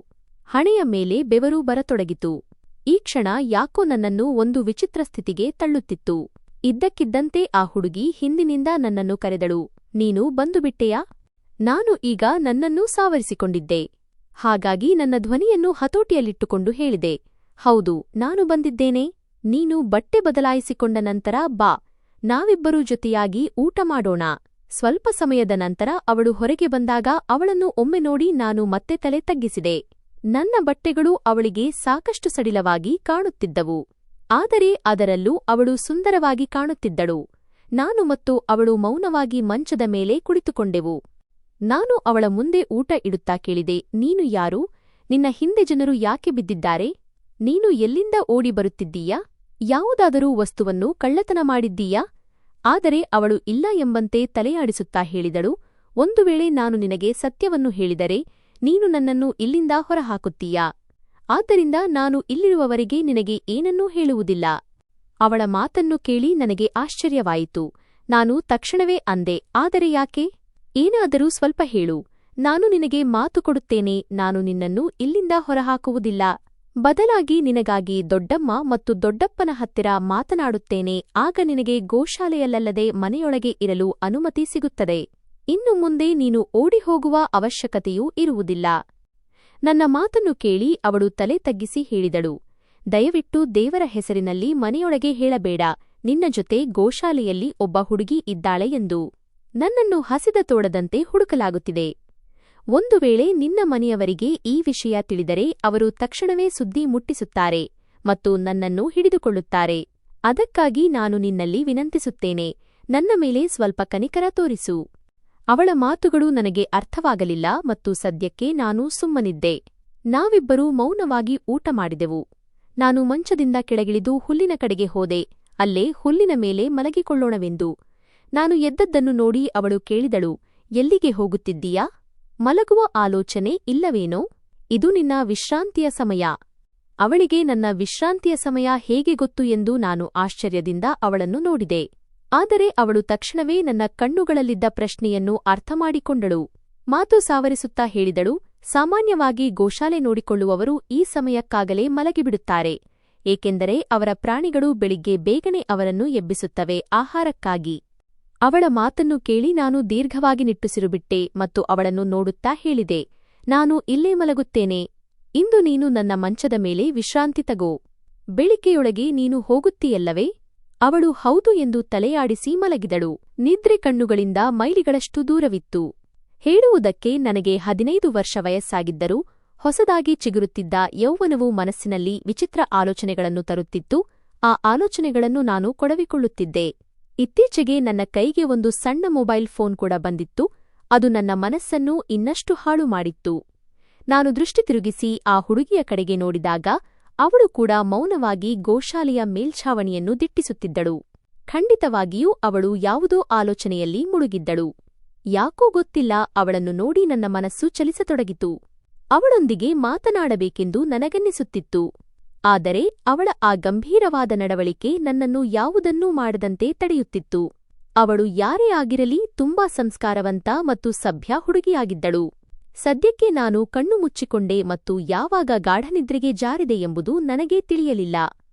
ಹಣೆಯ ಮೇಲೆ ಬೆವರು ಬರತೊಡಗಿತು. ಈ ಕ್ಷಣ ಯಾಕೋ ನನ್ನನ್ನು ಒಂದು ವಿಚಿತ್ರ ಸ್ಥಿತಿಗೆ ತಳ್ಳುತ್ತಿತ್ತು. ಇದ್ದಕ್ಕಿದ್ದಂತೆ ಆ ಹುಡುಗಿ ಹಿಂದಿನಿಂದ ನನ್ನನ್ನು ಕರೆದಳು. ನೀನು ಬಂದುಬಿಟ್ಟೆಯಾ? ನಾನು ಈಗ ನನ್ನನ್ನೂ ಸಾವರಿಸಿಕೊಂಡಿದ್ದೆ. ಹಾಗಾಗಿ ನನ್ನ ಧ್ವನಿಯನ್ನು ಹತೋಟಿಯಲ್ಲಿಟ್ಟುಕೊಂಡು ಹೇಳಿದೆ, ಹೌದು, ನಾನು ಬಂದಿದ್ದೇನೆ. ನೀನು ಬಟ್ಟೆ ಬದಲಾಯಿಸಿಕೊಂಡ ನಂತರ ಬಾ, ನಾವಿಬ್ಬರೂ ಜೊತೆಯಾಗಿ ಊಟ ಮಾಡೋಣ. ಸ್ವಲ್ಪ ಸಮಯದ ನಂತರ ಅವಳು ಹೊರಗೆ ಬಂದಾಗ ಅವಳನ್ನು ಒಮ್ಮೆ ನೋಡಿ ನಾನು ಮತ್ತೆ ತಲೆ ತಗ್ಗಿಸಿದೆ. ನನ್ನ ಬಟ್ಟೆಗಳು ಅವಳಿಗೆ ಸಾಕಷ್ಟು ಸಡಿಲವಾಗಿ ಕಾಣುತ್ತಿದ್ದವು. ಆದರೆ ಅದರಲ್ಲೂ ಅವಳು ಸುಂದರವಾಗಿ ಕಾಣುತ್ತಿದ್ದಳು. ನಾನು ಮತ್ತು ಅವಳು ಮೌನವಾಗಿ ಮಂಚದ ಮೇಲೆ ಕುಳಿತುಕೊಂಡೆವು. ನಾನು ಅವಳ ಮುಂದೆ ಊಟ ಇಡುತ್ತಾ ಕೇಳಿದೆ, ನೀನು ಯಾರು? ನಿನ್ನ ಹಿಂದೆ ಜನರು ಯಾಕೆ ಬಿದ್ದಿದ್ದಾರೆ? ನೀನು ಎಲ್ಲಿಂದ ಓಡಿ ಬರುತ್ತಿದ್ದೀಯಾ? ಯಾವುದಾದರೂ ವಸ್ತುವನ್ನು ಕಳ್ಳತನ ಮಾಡಿದ್ದೀಯಾ? ಆದರೆ ಅವಳು ಇಲ್ಲ ಎಂಬಂತೆ ತಲೆಯಾಡಿಸುತ್ತಾ ಹೇಳಿದಳು, ಒಂದು ವೇಳೆ ನಾನು ನಿನಗೆ ಸತ್ಯವನ್ನು ಹೇಳಿದರೆ ನೀನು ನನ್ನನ್ನು ಇಲ್ಲಿಂದ ಹೊರಹಾಕುತ್ತೀಯಾ? ಆದ್ದರಿಂದ ನಾನು ಇಲ್ಲಿರುವವರೆಗೆ ನಿನಗೆ ಏನನ್ನೂ ಹೇಳುವುದಿಲ್ಲ. ಅವಳ ಮಾತನ್ನು ಕೇಳಿ ನನಗೆ ಆಶ್ಚರ್ಯವಾಯಿತು. ನಾನು ತಕ್ಷಣವೇ ಅಂದೆ, ಆದರೆ ಯಾಕೆ? ಏನಾದರೂ ಸ್ವಲ್ಪ ಹೇಳು. ನಾನು ನಿನಗೆ ಮಾತು ಕೊಡುತ್ತೇನೆ, ನಾನು ನಿನ್ನನ್ನು ಇಲ್ಲಿಂದ ಹೊರಹಾಕುವುದಿಲ್ಲ. ಬದಲಾಗಿ ನಿನಗಾಗಿ ದೊಡ್ಡಮ್ಮ ಮತ್ತು ದೊಡ್ಡಪ್ಪನ ಹತ್ತಿರ ಮಾತನಾಡುತ್ತೇನೆ. ಆಗ ನಿನಗೆ ಗೋಶಾಲೆಯಲ್ಲದೆ ಮನೆಯೊಳಗೆ ಇರಲು ಅನುಮತಿ ಸಿಗುತ್ತದೆ. ಇನ್ನು ಮುಂದೆ ನೀನು ಓಡಿಹೋಗುವ ಅವಶ್ಯಕತೆಯೂ ಇರುವುದಿಲ್ಲ. ನನ್ನ ಮಾತನ್ನು ಕೇಳಿ ಅವಳು ತಲೆ ತಗ್ಗಿಸಿ ಹೇಳಿದಳು, ದಯವಿಟ್ಟು ದೇವರ ಹೆಸರಿನಲ್ಲಿ ಮನೆಯೊಳಗೆ ಹೇಳಬೇಡ. ನಿನ್ನ ಜೊತೆ ಗೋಶಾಲೆಯಲ್ಲಿ ಒಬ್ಬ ಹುಡುಗಿ ಇದ್ದಾಳೆ ಎಂದು. ನನ್ನನ್ನು ಹಸಿದ ತೋಡದಂತೆ ಹುಡುಕಲಾಗುತ್ತಿದೆ. ಒಂದು ವೇಳೆ ನಿನ್ನ ಮನೆಯವರಿಗೆ ಈ ವಿಷಯ ತಿಳಿದರೆ ಅವರು ತಕ್ಷಣವೇ ಸುದ್ದಿ ಮುಟ್ಟಿಸುತ್ತಾರೆ ಮತ್ತು ನನ್ನನ್ನು ಹಿಡಿದುಕೊಳ್ಳುತ್ತಾರೆ. ಅದಕ್ಕಾಗಿ ನಾನು ನಿನ್ನಲ್ಲಿ ವಿನಂತಿಸುತ್ತೇನೆ, ನನ್ನ ಮೇಲೆ ಸ್ವಲ್ಪ ಕನಿಕರ ತೋರಿಸು. ಅವಳ ಮಾತುಗಳು ನನಗೆ ಅರ್ಥವಾಗಲಿಲ್ಲ ಮತ್ತು ಸದ್ಯಕ್ಕೆ ನಾನು ಸುಮ್ಮನಿದ್ದೆ. ನಾವಿಬ್ಬರೂ ಮೌನವಾಗಿ ಊಟ ಮಾಡಿದೆವು. ನಾನು ಮಂಚದಿಂದ ಕೆಳಗಿಳಿದು ಹುಲ್ಲಿನ ಕಡೆಗೆ ಹೋದೆ, ಅಲ್ಲೇ ಹುಲ್ಲಿನ ಮೇಲೆ ಮಲಗಿಕೊಳ್ಳೋಣವೆಂದು. ನಾನು ಎದ್ದದ್ದನ್ನು ನೋಡಿ ಅವಳು ಕೇಳಿದಳು, ಎಲ್ಲಿಗೆ ಹೋಗುತ್ತಿದ್ದೀಯಾ? ಮಲಗುವ ಆಲೋಚನೆ ಇಲ್ಲವೇನೋ? ಇದು ನಿನ್ನ ವಿಶ್ರಾಂತಿಯ ಸಮಯ. ಅವಳಿಗೆ ನನ್ನ ವಿಶ್ರಾಂತಿಯ ಸಮಯ ಹೇಗೆ ಗೊತ್ತು ಎಂದು ನಾನು ಆಶ್ಚರ್ಯದಿಂದ ಅವಳನ್ನು ನೋಡಿದೆ. ಆದರೆ ಅವಳು ತಕ್ಷಣವೇ ನನ್ನ ಕಣ್ಣುಗಳಲ್ಲಿದ್ದ ಪ್ರಶ್ನೆಯನ್ನು ಅರ್ಥಮಾಡಿಕೊಂಡಳು. ಮಾತು ಸಾವರಿಸುತ್ತಾ ಹೇಳಿದಳು, ಸಾಮಾನ್ಯವಾಗಿ ಗೋಶಾಲೆ ನೋಡಿಕೊಳ್ಳುವವರು ಈ ಸಮಯಕ್ಕಾಗಲೇ ಮಲಗಿಬಿಡುತ್ತಾರೆ, ಏಕೆಂದರೆ ಅವರ ಪ್ರಾಣಿಗಳು ಬೆಳಿಗ್ಗೆ ಬೇಗನೆ ಅವರನ್ನು ಎಬ್ಬಿಸುತ್ತವೆ ಆಹಾರಕ್ಕಾಗಿ. ಅವಳ ಮಾತನ್ನು ಕೇಳಿ ನಾನು ದೀರ್ಘವಾಗಿ ನಿಟ್ಟುಸಿರುಬಿಟ್ಟೆ ಮತ್ತು ಅವಳನ್ನು ನೋಡುತ್ತಾ ಹೇಳಿದೆ, ನಾನು ಇಲ್ಲೇ ಮಲಗುತ್ತೇನೆ. ಇಂದು ನೀನು ನನ್ನ ಮಂಚದ ಮೇಲೆ ವಿಶ್ರಾಂತಿ ತಗೋ. ಬೆಳಿಗ್ಗೆಯೊಳಗೆ ನೀನು ಹೋಗುತ್ತೀಯಲ್ಲವೇ? ಅವಳು ಹೌದು ಎಂದು ತಲೆಯಾಡಿಸಿ ಮಲಗಿದಳು. ನಿದ್ರೆ ಕಣ್ಣುಗಳಿಂದ ಮೈಲಿಗಳಷ್ಟು ದೂರವಿತ್ತು. ಹೇಳುವುದಕ್ಕೆ ನನಗೆ 15 ವರ್ಷ ವಯಸ್ಸಾಗಿದ್ದರೂ ಹೊಸದಾಗಿ ಚಿಗುರುತ್ತಿದ್ದ ಯೌವನವು ಮನಸ್ಸಿನಲ್ಲಿ ವಿಚಿತ್ರ ಆಲೋಚನೆಗಳನ್ನು ತರುತ್ತಿತ್ತು. ಆ ಆಲೋಚನೆಗಳನ್ನು ನಾನು ಕೊಡವಿಕೊಳ್ಳುತ್ತಿದ್ದೆ. ಇತ್ತೀಚೆಗೆ ನನ್ನ ಕೈಗೆ ಒಂದು ಸಣ್ಣ ಮೊಬೈಲ್ ಫೋನ್ ಕೂಡ ಬಂದಿತ್ತು. ಅದು ನನ್ನ ಮನಸ್ಸನ್ನು ಇನ್ನಷ್ಟು ಹಾಳು ಮಾಡಿತ್ತು. ನಾನು ದೃಷ್ಟಿ ತಿರುಗಿಸಿ ಆ ಹುಡುಗಿಯ ಕಡೆಗೆ ನೋಡಿದಾಗ ಅವಳು ಕೂಡ ಮೌನವಾಗಿ ಗೋಶಾಲೆಯ ಮೇಲ್ಛಾವಣಿಯನ್ನು ದಿಟ್ಟಿಸುತ್ತಿದ್ದಳು. ಖಂಡಿತವಾಗಿಯೂ ಅವಳು ಯಾವುದೋ ಆಲೋಚನೆಯಲ್ಲಿ ಮುಳುಗಿದ್ದಳು. ಯಾಕೋ ಗೊತ್ತಿಲ್ಲ, ಅವಳನ್ನು ನೋಡಿ ನನ್ನ ಮನಸ್ಸು ಚಲಿಸತೊಡಗಿತು. ಅವಳೊಂದಿಗೆ ಮಾತನಾಡಬೇಕೆಂದು ನನಗನ್ನಿಸುತ್ತಿತ್ತು. ಆದರೆ ಅವಳ ಆ ಗಂಭೀರವಾದ ನಡವಳಿಕೆ ನನ್ನನ್ನು ಯಾವುದನ್ನೂ ಮಾಡದಂತೆ ತಡೆಯುತ್ತಿತ್ತು. ಅವಳು ಯಾರೇ ಆಗಿರಲಿ ತುಂಬಾ ಸಂಸ್ಕಾರವಂತ ಮತ್ತು ಸಭ್ಯ ಹುಡುಗಿಯಾಗಿದ್ದಳು. ಸದ್ಯಕ್ಕೆ ನಾನು ಕಣ್ಣು ಮುಚ್ಚಿಕೊಂಡೆ ಮತ್ತು ಯಾವಾಗ ಗಾಢನಿದ್ರೆಗೆ ಜಾರಿದೆ ಎಂಬುದು ನನಗೇ ತಿಳಿಯಲಿಲ್ಲ.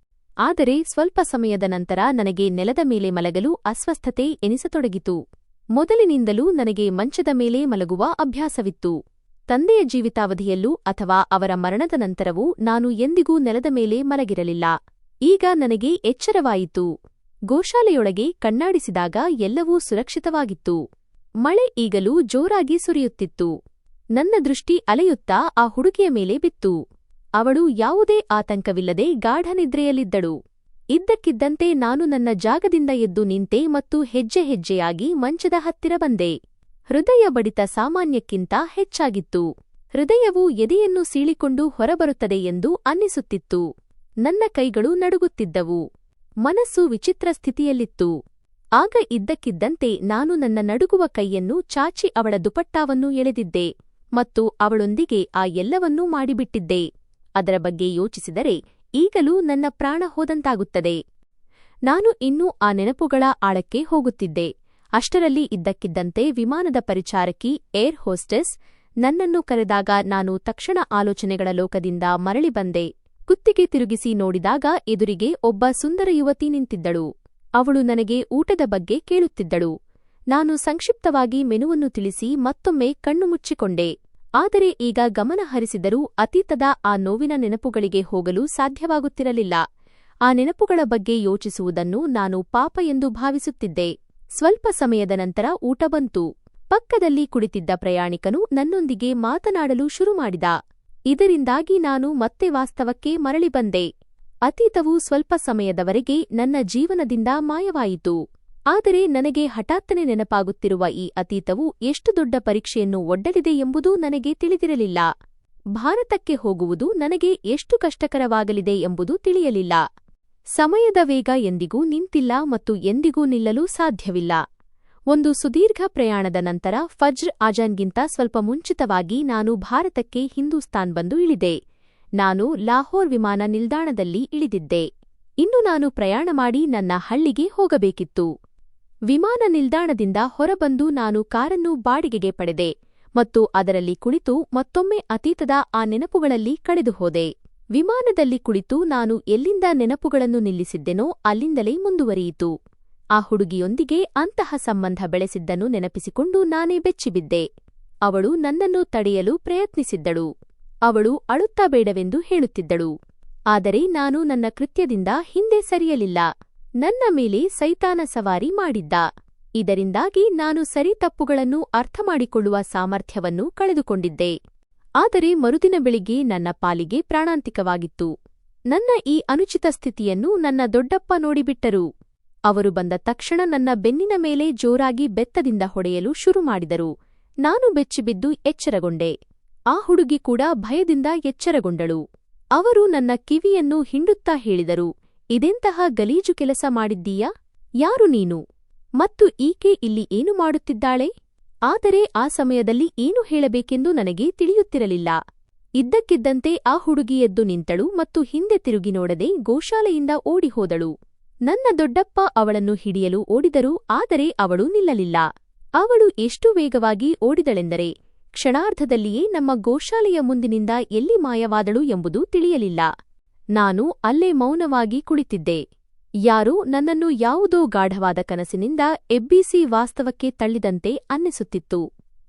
ಆದರೆ ಸ್ವಲ್ಪ ಸಮಯದ ನಂತರ ನನಗೆ ನೆಲದ ಮೇಲೆ ಮಲಗಲು ಅಸ್ವಸ್ಥತೆ ಎನಿಸತೊಡಗಿತು. ಮೊದಲಿನಿಂದಲೂ ನನಗೆ ಮಂಚದ ಮೇಲೆ ಮಲಗುವ ಅಭ್ಯಾಸವಿತ್ತು. ತಂದೆಯ ಜೀವಿತಾವಧಿಯಲ್ಲೂ ಅಥವಾ ಅವರ ಮರಣದ ನಂತರವೂ ನಾನು ಎಂದಿಗೂ ನೆಲದ ಮೇಲೆ ಮಲಗಿರಲಿಲ್ಲ. ಈಗ ನನಗೆ ಎಚ್ಚರವಾಯಿತು. ಗೋಶಾಲೆಯೊಳಗೆ ಕಣ್ಣಾಡಿಸಿದಾಗ ಎಲ್ಲವೂ ಸುರಕ್ಷಿತವಾಗಿತ್ತು. ಮಳೆ ಈಗಲೂ ಜೋರಾಗಿ ಸುರಿಯುತ್ತಿತ್ತು. ನನ್ನ ದೃಷ್ಟಿ ಅಲೆಯುತ್ತಾ ಆ ಹುಡುಗಿಯ ಮೇಲೆ ಬಿತ್ತು. ಅವಳು ಯಾವುದೇ ಆತಂಕವಿಲ್ಲದೆ ಗಾಢನಿದ್ರೆಯಲ್ಲಿದ್ದಳು. ಇದ್ದಕ್ಕಿದ್ದಂತೆ ನಾನು ನನ್ನ ಜಾಗದಿಂದ ಎದ್ದು ನಿಂತೆ ಮತ್ತು ಹೆಜ್ಜೆ ಹೆಜ್ಜೆಯಾಗಿ ಮಂಚದ ಹತ್ತಿರ ಬಂದೆ. ಹೃದಯ ಬಡಿತ ಸಾಮಾನ್ಯಕ್ಕಿಂತ ಹೆಚ್ಚಾಗಿತ್ತು. ಹೃದಯವು ಎದೆಯನ್ನು ಸೀಳಿಕೊಂಡು ಹೊರಬರುತ್ತದೆ ಎಂದು ಅನ್ನಿಸುತ್ತಿತ್ತು. ನನ್ನ ಕೈಗಳು ನಡುಗುತ್ತಿದ್ದವು. ಮನಸ್ಸು ವಿಚಿತ್ರ ಸ್ಥಿತಿಯಲ್ಲಿತ್ತು. ಆಗ ಇದ್ದಕ್ಕಿದ್ದಂತೆ ನಾನು ನನ್ನ ನಡುಗುವ ಕೈಯನ್ನು ಚಾಚಿ ಅವಳ ದುಪಟ್ಟಾವನ್ನು ಎಳೆದಿದ್ದೆ ಮತ್ತು ಅವಳೊಂದಿಗೆ ಆ ಎಲ್ಲವನ್ನೂ ಮಾಡಿಬಿಟ್ಟಿದ್ದೆ. ಅದರ ಬಗ್ಗೆ ಯೋಚಿಸಿದರೆ ಈಗಲೂ ನನ್ನ ಪ್ರಾಣ ಹೋದಂತಾಗುತ್ತದೆ. ನಾನು ಇನ್ನೂ ಆ ನೆನಪುಗಳ ಆಳಕ್ಕೆ ಹೋಗುತ್ತಿದ್ದೆ. ಅಷ್ಟರಲ್ಲಿ ಇದ್ದಕ್ಕಿದ್ದಂತೆ ವಿಮಾನದ ಪರಿಚಾರಕಿ ಏರ್ ಹೋಸ್ಟೆಸ್ ನನ್ನನ್ನು ಕರೆದಾಗ ನಾನು ತಕ್ಷಣ ಆಲೋಚನೆಗಳ ಲೋಕದಿಂದ ಮರಳಿ ಬಂದೆ. ಕುತ್ತಿಗೆ ತಿರುಗಿಸಿ ನೋಡಿದಾಗ ಎದುರಿಗೆ ಒಬ್ಬ ಸುಂದರ ಯುವತಿ ನಿಂತಿದ್ದಳು. ಅವಳು ನನಗೆ ಊಟದ ಬಗ್ಗೆ ಕೇಳುತ್ತಿದ್ದಳು. ನಾನು ಸಂಕ್ಷಿಪ್ತವಾಗಿ ಮೆನುವನ್ನು ತಿಳಿಸಿ ಮತ್ತೊಮ್ಮೆ ಕಣ್ಣು ಮುಚ್ಚಿಕೊಂಡೆ. ಆದರೆ ಈಗ ಗಮನ ಹರಿಸಿದರೂ ಅತೀತದ ಆ ನೋವಿನ ನೆನಪುಗಳಿಗೆ ಹೋಗಲು ಸಾಧ್ಯವಾಗುತ್ತಿರಲಿಲ್ಲ. ಆ ನೆನಪುಗಳ ಬಗ್ಗೆ ಯೋಚಿಸುವುದನ್ನು ನಾನು ಪಾಪ ಎಂದು ಭಾವಿಸುತ್ತಿದ್ದೆ. ಸ್ವಲ್ಪ ಸಮಯದ ನಂತರ ಊಟ ಬಂತು. ಪಕ್ಕದಲ್ಲಿ ಕುಳಿತಿದ್ದ ಪ್ರಯಾಣಿಕನು ನನ್ನೊಂದಿಗೆ ಮಾತನಾಡಲು ಶುರುಮಾಡಿದ. ಇದರಿಂದಾಗಿ ನಾನು ಮತ್ತೆ ವಾಸ್ತವಕ್ಕೆ ಮರಳಿ ಬಂದೆ. ಅತೀತವು ಸ್ವಲ್ಪ ಸಮಯದವರೆಗೆ ನನ್ನ ಜೀವನದಿಂದ ಮಾಯವಾಯಿತು. ಆದರೆ ನನಗೆ ಹಠಾತ್ತನೆ ನೆನಪಾಗುತ್ತಿರುವ ಈ ಅತೀತವು ಎಷ್ಟು ದೊಡ್ಡ ಪರೀಕ್ಷೆಯನ್ನು ಒಡ್ಡಲಿದೆ ಎಂಬುದೂ ನನಗೆ ತಿಳಿದಿರಲಿಲ್ಲ. ಭಾರತಕ್ಕೆ ಹೋಗುವುದು ನನಗೆ ಎಷ್ಟು ಕಷ್ಟಕರವಾಗಲಿದೆ ಎಂಬುದು ತಿಳಿಯಲಿಲ್ಲ. ಸಮಯದ ವೇಗ ಎಂದಿಗೂ ನಿಂತಿಲ್ಲ ಮತ್ತು ಎಂದಿಗೂ ನಿಲ್ಲಲು ಸಾಧ್ಯವಿಲ್ಲ. ಒಂದು ಸುದೀರ್ಘ ಪ್ರಯಾಣದ ನಂತರ ಫಜ್ರ್ ಆಜಾನ್ಗಿಂತ ಸ್ವಲ್ಪ ಮುಂಚಿತವಾಗಿ ನಾನು ಭಾರತಕ್ಕೆ ಹಿಂದೂಸ್ತಾನ್ ಬಂದು ಇಳಿದೆ. ನಾನು ಲಾಹೋರ್ ವಿಮಾನ ನಿಲ್ದಾಣದಲ್ಲಿ ಇಳಿದಿದ್ದೆ. ಇನ್ನು ನಾನು ಪ್ರಯಾಣ ಮಾಡಿ ನನ್ನ ಹಳ್ಳಿಗೆ ಹೋಗಬೇಕಿತ್ತು. ವಿಮಾನ ನಿಲ್ದಾಣದಿಂದ ಹೊರಬಂದು ನಾನು ಕಾರನ್ನು ಬಾಡಿಗೆಗೆ ಪಡೆದೆ ಮತ್ತು ಅದರಲ್ಲಿ ಕುಳಿತು ಮತ್ತೊಮ್ಮೆ ಅತೀತದ ಆ ನೆನಪುಗಳಲ್ಲಿ ಕಳೆದುಹೋದೆ. ವಿಮಾನದಲ್ಲಿ ಕುಳಿತು ನಾನು ಎಲ್ಲಿಂದ ನೆನಪುಗಳನ್ನು ನಿಲ್ಲಿಸಿದ್ದೆನೋ ಅಲ್ಲಿಂದಲೇ ಮುಂದುವರಿಯಿತು. ಆ ಹುಡುಗಿಯೊಂದಿಗೆ ಅಂತಹ ಸಂಬಂಧ ಬೆಳೆಸಿದ್ದನ್ನು ನೆನಪಿಸಿಕೊಂಡು ನಾನೇ ಬೆಚ್ಚಿಬಿದ್ದೆ. ಅವಳು ನನ್ನನ್ನು ತಡೆಯಲು ಪ್ರಯತ್ನಿಸಿದ್ದಳು. ಅವಳು ಅಳುತ್ತಾ ಬೇಡವೆಂದು ಹೇಳುತ್ತಿದ್ದಳು. ಆದರೆ ನಾನು ನನ್ನ ಕೃತ್ಯದಿಂದ ಹಿಂದೆ ಸರಿಯಲಿಲ್ಲ. ನನ್ನ ಮೇಲೆ ಸೈತಾನ ಸವಾರಿ ಮಾಡಿದ್ದ. ಇದರಿಂದಾಗಿ ನಾನು ಸರಿ ತಪ್ಪುಗಳನ್ನು ಅರ್ಥಮಾಡಿಕೊಳ್ಳುವ ಸಾಮರ್ಥ್ಯವನ್ನು ಕಳೆದುಕೊಂಡಿದ್ದೆ. ಆದರೆ ಮರುದಿನ ಬೆಳಿಗ್ಗೆ ನನ್ನ ಪಾಲಿಗೆ ಪ್ರಾಣಾಂತಿಕವಾಗಿತ್ತು. ನನ್ನ ಈ ಅನುಚಿತ ಸ್ಥಿತಿಯನ್ನು ನನ್ನ ದೊಡ್ಡಪ್ಪ ನೋಡಿಬಿಟ್ಟರು. ಅವರು ಬಂದ ತಕ್ಷಣ ನನ್ನ ಬೆನ್ನಿನ ಮೇಲೆ ಜೋರಾಗಿ ಬೆತ್ತದಿಂದ ಹೊಡೆಯಲು ಶುರುಮಾಡಿದರು. ನಾನು ಬೆಚ್ಚಿಬಿದ್ದು ಎಚ್ಚರಗೊಂಡೆ. ಆ ಹುಡುಗಿ ಕೂಡ ಭಯದಿಂದ ಎಚ್ಚರಗೊಂಡಳು. ಅವರು ನನ್ನ ಕಿವಿಯನ್ನು ಹಿಂಡುತ್ತಾ ಹೇಳಿದರು, ಇದೆಂತಹ ಗಲೀಜು ಕೆಲಸ ಮಾಡಿದ್ದೀಯಾ? ಯಾರು ನೀನು? ಮತ್ತು ಈಕೆ ಇಲ್ಲಿ ಏನು ಮಾಡುತ್ತಿದ್ದಾಳೆ? ಆದರೆ ಆ ಸಮಯದಲ್ಲಿ ಏನು ಹೇಳಬೇಕೆಂದು ನನಗೆ ತಿಳಿಯುತ್ತಿರಲಿಲ್ಲ. ಇದ್ದಕ್ಕಿದ್ದಂತೆ ಆ ಹುಡುಗಿ ಎದ್ದು ನಿಂತಳು ಮತ್ತು ಹಿಂದೆ ತಿರುಗಿ ನೋಡದೆ ಗೋಶಾಲೆಯಿಂದ ಓಡಿಹೋದಳು. ನನ್ನ ದೊಡ್ಡಪ್ಪ ಅವಳನ್ನು ಹಿಡಿಯಲು ಓಡಿದರು, ಆದರೆ ಅವಳು ನಿಲ್ಲಲಿಲ್ಲ. ಅವಳು ಎಷ್ಟು ವೇಗವಾಗಿ ಓಡಿದಳೆಂದರೆ ಕ್ಷಣಾರ್ಧದಲ್ಲಿಯೇ ನಮ್ಮ ಗೋಶಾಲೆಯ ಮುಂದಿನಿಂದ ಎಲ್ಲಿ ಮಾಯವಾದಳು ಎಂಬುದು ತಿಳಿಯಲಿಲ್ಲ. ನಾನು ಅಲ್ಲೇ ಮೌನವಾಗಿ ಕುಳಿತಿದ್ದೆ. ಯಾರೋ ನನ್ನನ್ನು ಯಾವುದೋ ಗಾಢವಾದ ಕನಸಿನಿಂದ ಎಬ್ಬಿಸಿ ವಾಸ್ತವಕ್ಕೆ ತಳ್ಳಿದಂತೆ ಅನ್ನಿಸುತ್ತಿತ್ತು.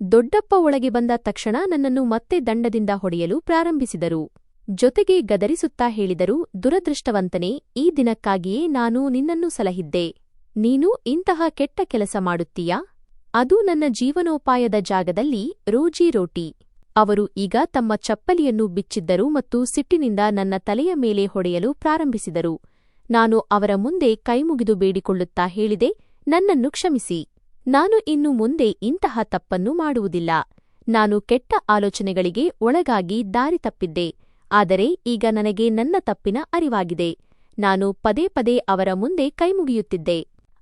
ದೊಡ್ಡಪ್ಪ ಒಳಗೆ ಬಂದ ತಕ್ಷಣ ನನ್ನನ್ನು ಮತ್ತೆ ದಂಡದಿಂದ ಹೊಡೆಯಲು ಪ್ರಾರಂಭಿಸಿದರು. ಜೊತೆಗೆ ಗದರಿಸುತ್ತಾ ಹೇಳಿದರು, ದುರದೃಷ್ಟವಂತನೇ, ಈ ದಿನಕ್ಕಾಗಿಯೇ ನಾನು ನಿನ್ನನ್ನು ಸಲಹಿದ್ದೆ. ನೀನು ಇಂತಹ ಕೆಟ್ಟ ಕೆಲಸ ಮಾಡುತ್ತೀಯಾ? ಅದು ನನ್ನ ಜೀವನೋಪಾಯದ ಜಾಗದಲ್ಲಿ ರೋಜಿ ರೋಟಿ. ಅವರು ಈಗ ತಮ್ಮ ಚಪ್ಪಲಿಯನ್ನು ಬಿಚ್ಚಿದ್ದರು ಮತ್ತು ಸಿಟ್ಟಿನಿಂದ ನನ್ನ ತಲೆಯ ಮೇಲೆ ಹೊಡೆಯಲು ಪ್ರಾರಂಭಿಸಿದರು. ನಾನು ಅವರ ಮುಂದೆ ಕೈಮುಗಿದು ಬೇಡಿಕೊಳ್ಳುತ್ತಾ ಹೇಳಿದೆ, ನನ್ನನ್ನು ಕ್ಷಮಿಸಿ. ನಾನು ಇನ್ನು ಮುಂದೆ ಇಂತಹ ತಪ್ಪನ್ನು ಮಾಡುವುದಿಲ್ಲ. ನಾನು ಕೆಟ್ಟ ಆಲೋಚನೆಗಳಿಗೆ ಒಳಗಾಗಿ ದಾರಿ ತಪ್ಪಿದ್ದೆ. ಆದರೆ ಈಗ ನನಗೆ ನನ್ನ ತಪ್ಪಿನ ಅರಿವಾಗಿದೆ. ನಾನು ಪದೇ ಪದೇ ಅವರ ಮುಂದೆ ಕೈಮುಗಿಯುತ್ತಿದ್ದೆ.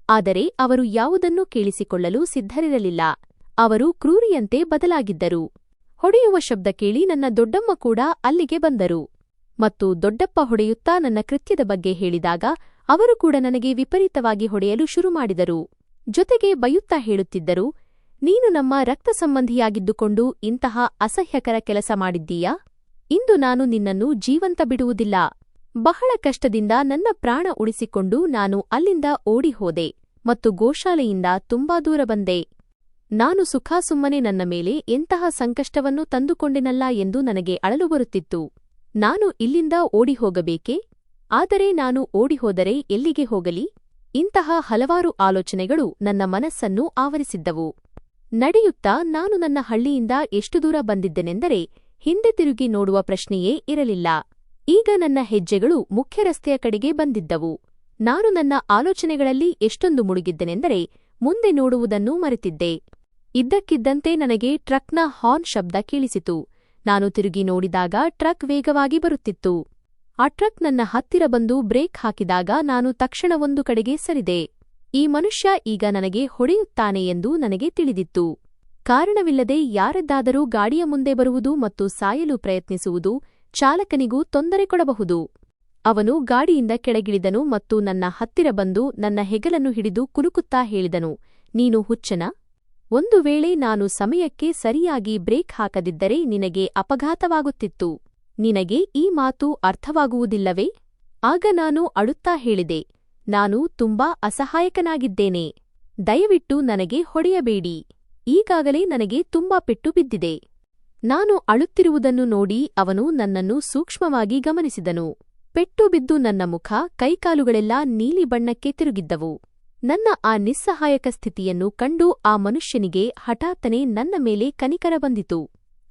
ಆದರೆ ಅವರು ಯಾವುದನ್ನೂ ಕೇಳಿಸಿಕೊಳ್ಳಲು ಸಿದ್ಧರಿರಲಿಲ್ಲ. ಅವರು ಕ್ರೂರಿಯಂತೆ ಬದಲಾಗಿದ್ದರು. ಹೊಡೆಯುವ ಶಬ್ದ ಕೇಳಿ ನನ್ನ ದೊಡ್ಡಮ್ಮ ಕೂಡ ಅಲ್ಲಿಗೆ ಬಂದರು. ಮತ್ತು ದೊಡ್ಡಪ್ಪ ಹೊಡೆಯುತ್ತಾ ನನ್ನ ಕೃತ್ಯದ ಬಗ್ಗೆ ಹೇಳಿದಾಗ ಅವರು ಕೂಡ ನನಗೆ ವಿಪರೀತವಾಗಿ ಹೊಡೆಯಲು ಶುರು ಮಾಡಿದರು. ಜೊತೆಗೆ ಬೈಯುತ್ತಾ ಹೇಳುತ್ತಿದ್ದರು, ನೀನು ನಮ್ಮ ರಕ್ತ ಸಂಬಂಧಿಯಾಗಿದ್ದುಕೊಂಡು ಇಂತಹ ಅಸಹ್ಯಕರ ಕೆಲಸ ಮಾಡಿದ್ದೀಯಾ? ಇಂದು ನಾನು ನಿನ್ನನ್ನು ಜೀವಂತ ಬಿಡುವುದಿಲ್ಲ. ಬಹಳ ಕಷ್ಟದಿಂದ ನನ್ನ ಪ್ರಾಣ ಉಳಿಸಿಕೊಂಡು ನಾನು ಅಲ್ಲಿಂದ ಓಡಿಹೋದೆ ಮತ್ತು ಗೋಶಾಲೆಯಿಂದ ತುಂಬಾ ದೂರ ಬಂದೆ. ನಾನು ಸುಖಾಸುಮ್ಮನೆ ನನ್ನ ಮೇಲೆ ಎಂತಹ ಸಂಕಷ್ಟವನ್ನು ತಂದುಕೊಂಡೆನಲ್ಲ ಎಂದು ನನಗೆ ಅಳಲು ಬರುತ್ತಿತ್ತು. ನಾನು ಇಲ್ಲಿಂದ ಓಡಿಹೋಗಬೇಕೇ? ಆದರೆ ನಾನು ಓಡಿಹೋದರೆ ಎಲ್ಲಿಗೆ ಹೋಗಲಿ? ಇಂತಹ ಹಲವಾರು ಆಲೋಚನೆಗಳು ನನ್ನ ಮನಸ್ಸನ್ನು ಆವರಿಸಿದ್ದವು. ನಡೆಯುತ್ತಾ ನಾನು ನನ್ನ ಹಳ್ಳಿಯಿಂದ ಎಷ್ಟು ದೂರ ಬಂದಿದ್ದೆನೆಂದರೆ ಹಿಂದೆ ತಿರುಗಿ ನೋಡುವ ಪ್ರಶ್ನೆಯೇ ಇರಲಿಲ್ಲ. ಈಗ ನನ್ನ ಹೆಜ್ಜೆಗಳು ಮುಖ್ಯ ರಸ್ತೆಯ ಕಡೆಗೆ ಬಂದಿದ್ದವು. ನಾನು ನನ್ನ ಆಲೋಚನೆಗಳಲ್ಲಿ ಎಷ್ಟೊಂದು ಮುಳುಗಿದ್ದೆನೆಂದರೆ ಮುಂದೆ ನೋಡುವುದನ್ನೂ ಮರೆತಿದ್ದೆ. ಇದ್ದಕ್ಕಿದ್ದಂತೆ ನನಗೆ ಟ್ರಕ್ನ ಹಾರ್ನ್ ಶಬ್ದ ಕೇಳಿಸಿತು. ನಾನು ತಿರುಗಿ ನೋಡಿದಾಗ ಟ್ರಕ್ ವೇಗವಾಗಿ ಬರುತ್ತಿತ್ತು. ಆ ಟ್ರಕ್ ನನ್ನ ಹತ್ತಿರ ಬಂದು ಬ್ರೇಕ್ ಹಾಕಿದಾಗ ನಾನು ತಕ್ಷಣ ಒಂದು ಕಡೆಗೆ ಸರಿದೆ. ಈ ಮನುಷ್ಯ ಈಗ ನನಗೆ ಹೊಡೆಯುತ್ತಾನೆ ಎಂದು ನನಗೆ ತಿಳಿದಿತ್ತು. ಕಾರಣವಿಲ್ಲದೆ ಯಾರದ್ದಾದರೂ ಗಾಡಿಯ ಮುಂದೆ ಬರುವುದು ಮತ್ತು ಸಾಯಲು ಪ್ರಯತ್ನಿಸುವುದು ಚಾಲಕನಿಗೂ ತೊಂದರೆ ಕೊಡಬಹುದು. ಅವನು ಗಾಡಿಯಿಂದ ಕೆಳಗಿಳಿದನು ಮತ್ತು ನನ್ನ ಹತ್ತಿರ ಬಂದು ನನ್ನ ಹೆಗಲನ್ನು ಹಿಡಿದು ಕುಲುಕುತ್ತಾ ಹೇಳಿದನು, ನೀನು ಹುಚ್ಚನ? ಒಂದು ವೇಳೆ ನಾನು ಸಮಯಕ್ಕೆ ಸರಿಯಾಗಿ ಬ್ರೇಕ್ ಹಾಕದಿದ್ದರೆ ನಿನಗೆ ಅಪಘಾತವಾಗುತ್ತಿತ್ತು. ನಿನಗೆ ಈ ಮಾತು ಅರ್ಥವಾಗುವುದಿಲ್ಲವೇ? ಆಗ ನಾನು ಅಳುತ್ತಾ ಹೇಳಿದೆ, ನಾನು ತುಂಬಾ ಅಸಹಾಯಕನಾಗಿದ್ದೇನೆ. ದಯವಿಟ್ಟು ನನಗೆ ಹೊಡೆಯಬೇಡಿ. ಈಗಾಗಲೇ ನನಗೆ ತುಂಬಾ ಪೆಟ್ಟು ಬಿದ್ದಿದೆ. ನಾನು ಅಳುತ್ತಿರುವುದನ್ನು ನೋಡಿ ಅವನು ನನ್ನನ್ನು ಸೂಕ್ಷ್ಮವಾಗಿ ಗಮನಿಸಿದನು. ಪೆಟ್ಟು ಬಿದ್ದು ನನ್ನ ಮುಖ, ಕೈಕಾಲುಗಳೆಲ್ಲಾ ನೀಲಿ ಬಣ್ಣಕ್ಕೆ ತಿರುಗಿದ್ದವು. ನನ್ನ ಆ ನಿಸ್ಸಹಾಯಕ ಸ್ಥಿತಿಯನ್ನು ಕಂಡು ಆ ಮನುಷ್ಯನಿಗೆ ಹಠಾತ್ತನೆ ನನ್ನ ಮೇಲೆ ಕನಿಕರ ಬಂದಿತು.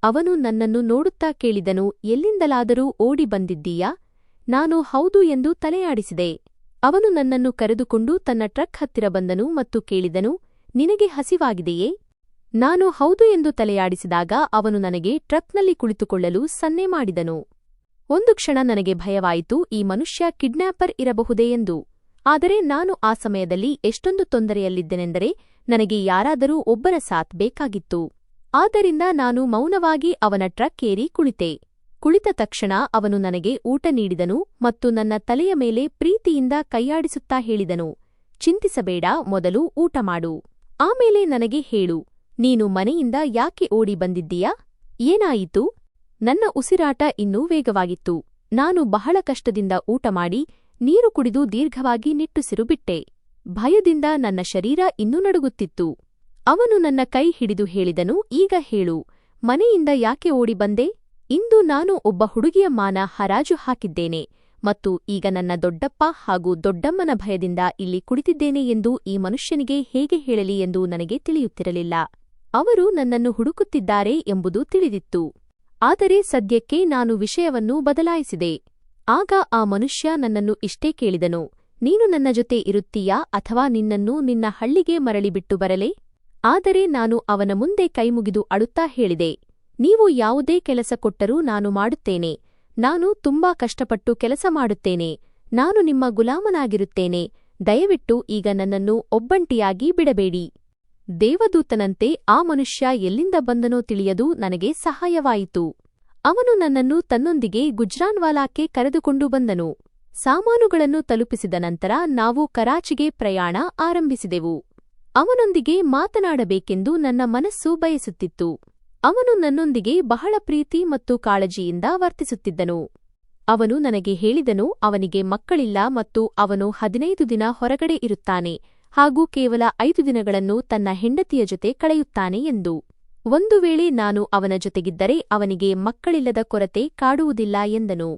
ಅವನು ನನ್ನನ್ನು ನೋಡುತ್ತಾ ಕೇಳಿದನು, ಎಲ್ಲಿಂದಲಾದರೂ ಓಡಿ ಬಂದಿದ್ದೀಯಾ? ನಾನು ಹೌದು ಎಂದು ತಲೆಯಾಡಿಸಿದೆ. ಅವನು ನನ್ನನ್ನು ಕರೆದುಕೊಂಡು ತನ್ನ ಟ್ರಕ್ ಹತ್ತಿರ ಬಂದನು ಮತ್ತು ಕೇಳಿದನು, ನಿನಗೆ ಹಸಿವಾಗಿದೆಯೇ? ನಾನು ಹೌದು ಎಂದು ತಲೆಯಾಡಿಸಿದಾಗ ಅವನು ನನಗೆ ಟ್ರಕ್ನಲ್ಲಿ ಕುಳಿತುಕೊಳ್ಳಲು ಸನ್ನೆ ಮಾಡಿದನು. ಒಂದು ಕ್ಷಣ ನನಗೆ ಭಯವಾಯಿತು, ಈ ಮನುಷ್ಯ ಕಿಡ್ನ್ಯಾಪರ್ ಇರಬಹುದೇ ಎಂದು. ಆದರೆ ನಾನು ಆ ಸಮಯದಲ್ಲಿ ಎಷ್ಟೊಂದು ತೊಂದರೆಯಲ್ಲಿದ್ದೆನೆಂದರೆ ನನಗೆ ಯಾರಾದರೂ ಒಬ್ಬರ ಸಾಥ್ ಬೇಕಾಗಿತ್ತು. ಆದ್ದರಿಂದ ನಾನು ಮೌನವಾಗಿ ಅವನ ಟ್ರಕ್ ಏರಿ ಕುಳಿತೆ. ಕುಳಿತ ತಕ್ಷಣ ಅವನು ನನಗೆ ಊಟ ನೀಡಿದನು ಮತ್ತು ನನ್ನ ತಲೆಯ ಮೇಲೆ ಪ್ರೀತಿಯಿಂದ ಕೈಯಾಡಿಸುತ್ತಾ ಹೇಳಿದನು, ಚಿಂತಿಸಬೇಡ, ಮೊದಲು ಊಟ ಮಾಡು. ಆಮೇಲೆ ನನಗೆ ಹೇಳು, ನೀನು ಮನೆಯಿಂದ ಯಾಕೆ ಓಡಿ ಬಂದಿದ್ದೀಯಾ? ಏನಾಯಿತು? ನನ್ನ ಉಸಿರಾಟ ಇನ್ನೂ ವೇಗವಾಗಿತ್ತು. ನಾನು ಬಹಳ ಕಷ್ಟದಿಂದ ಊಟ ಮಾಡಿ ನೀರು ಕುಡಿದು ದೀರ್ಘವಾಗಿ ನಿಟ್ಟುಸಿರು ಬಿಟ್ಟೆ. ಭಯದಿಂದ ನನ್ನ ಶರೀರ ಇನ್ನೂ ನಡುಗುತ್ತಿತ್ತು. ಅವನು ನನ್ನ ಕೈ ಹಿಡಿದು ಹೇಳಿದನು, ಈಗ ಹೇಳು, ಮನೆಯಿಂದ ಯಾಕೆ ಓಡಿ ಬಂದೆ? ಇಂದು ನಾನು ಒಬ್ಬ ಹುಡುಗಿಯ ಮಾನ ಹರಾಜು ಹಾಕಿದ್ದೇನೆ ಮತ್ತು ಈಗ ನನ್ನ ದೊಡ್ಡಪ್ಪ ಹಾಗೂ ದೊಡ್ಡಮ್ಮನ ಭಯದಿಂದ ಇಲ್ಲಿ ಕುಳಿತಿದ್ದೇನೆ ಎಂದು ಈ ಮನುಷ್ಯನಿಗೆ ಹೇಗೆ ಹೇಳಲಿ ಎಂದು ನನಗೆ ತಿಳಿಯುತ್ತಿರಲಿಲ್ಲ. ಅವರು ನನ್ನನ್ನು ಹುಡುಕುತ್ತಿದ್ದಾರೆ ಎಂಬುದು ತಿಳಿದಿತ್ತು. ಆದರೆ ಸದ್ಯಕ್ಕೆ ನಾನು ವಿಷಯವನ್ನು ಬದಲಾಯಿಸಿದೆ. ಆಗ ಆ ಮನುಷ್ಯ ನನ್ನನ್ನು ಇಷ್ಟೇ ಕೇಳಿದನು, ನೀನು ನನ್ನ ಜೊತೆ ಇರುತ್ತೀಯಾ ಅಥವಾ ನಿನ್ನನ್ನು ನಿನ್ನ ಹಳ್ಳಿಗೆ ಮರಳಿಬಿಟ್ಟು ಬರಲೇ? ಆದರೆ ನಾನು ಅವನ ಮುಂದೆ ಕೈಮುಗಿದು ಅಳುತ್ತಾ ಹೇಳಿದೆ, ನೀವು ಯಾವುದೇ ಕೆಲಸ ಕೊಟ್ಟರೂ ನಾನು ಮಾಡುತ್ತೇನೆ. ನಾನು ತುಂಬಾ ಕಷ್ಟಪಟ್ಟು ಕೆಲಸ ಮಾಡುತ್ತೇನೆ. ನಾನು ನಿಮ್ಮ ಗುಲಾಮನಾಗಿರುತ್ತೇನೆ. ದಯವಿಟ್ಟು ಈಗ ನನ್ನನ್ನು ಒಬ್ಬಂಟಿಯಾಗಿ ಬಿಡಬೇಡಿ. ದೇವದೂತನಂತೆ ಆ ಮನುಷ್ಯ ಎಲ್ಲಿಂದ ಬಂದನೋ ತಿಳಿಯದು ನನಗೆ ಸಹಾಯವಾಯಿತು. ಅವನು ನನ್ನನ್ನು ತನ್ನೊಂದಿಗೆ ಗುಜ್ರಾನ್ವಾಲಾಕ್ಕೆ ಕರೆದುಕೊಂಡು ಬಂದನು. ಸಾಮಾನುಗಳನ್ನು ತಲುಪಿಸಿದ ನಂತರ ನಾವು ಕರಾಚಿಗೆ ಪ್ರಯಾಣ ಆರಂಭಿಸಿದೆವು. ಅವನೊಂದಿಗೆ ಮಾತನಾಡಬೇಕೆಂದು ನನ್ನ ಮನಸ್ಸು ಬಯಸುತ್ತಿತ್ತು. ಅವನು ನನ್ನೊಂದಿಗೆ ಬಹಳ ಪ್ರೀತಿ ಮತ್ತು ಕಾಳಜಿಯಿಂದ ವರ್ತಿಸುತ್ತಿದ್ದನು. ಅವನು ನನಗೆ ಹೇಳಿದನು, ಅವನಿಗೆ ಮಕ್ಕಳಿಲ್ಲ ಮತ್ತು ಅವನು 15 ದಿನ ಹೊರಗಡೆ ಇರುತ್ತಾನೆ ಹಾಗೂ ಕೇವಲ 5 ದಿನಗಳನ್ನು ತನ್ನ ಹೆಂಡತಿಯ ಜೊತೆ ಕಳೆಯುತ್ತಾನೆ ಎಂದು. ಒಂದು ವೇಳೆ ನಾನು ಅವನ ಜೊತೆಗಿದ್ದರೆ ಅವನಿಗೆ ಮಕ್ಕಳಿಲ್ಲದ ಕೊರತೆ ಕಾಡುವುದಿಲ್ಲ ಎಂದನು.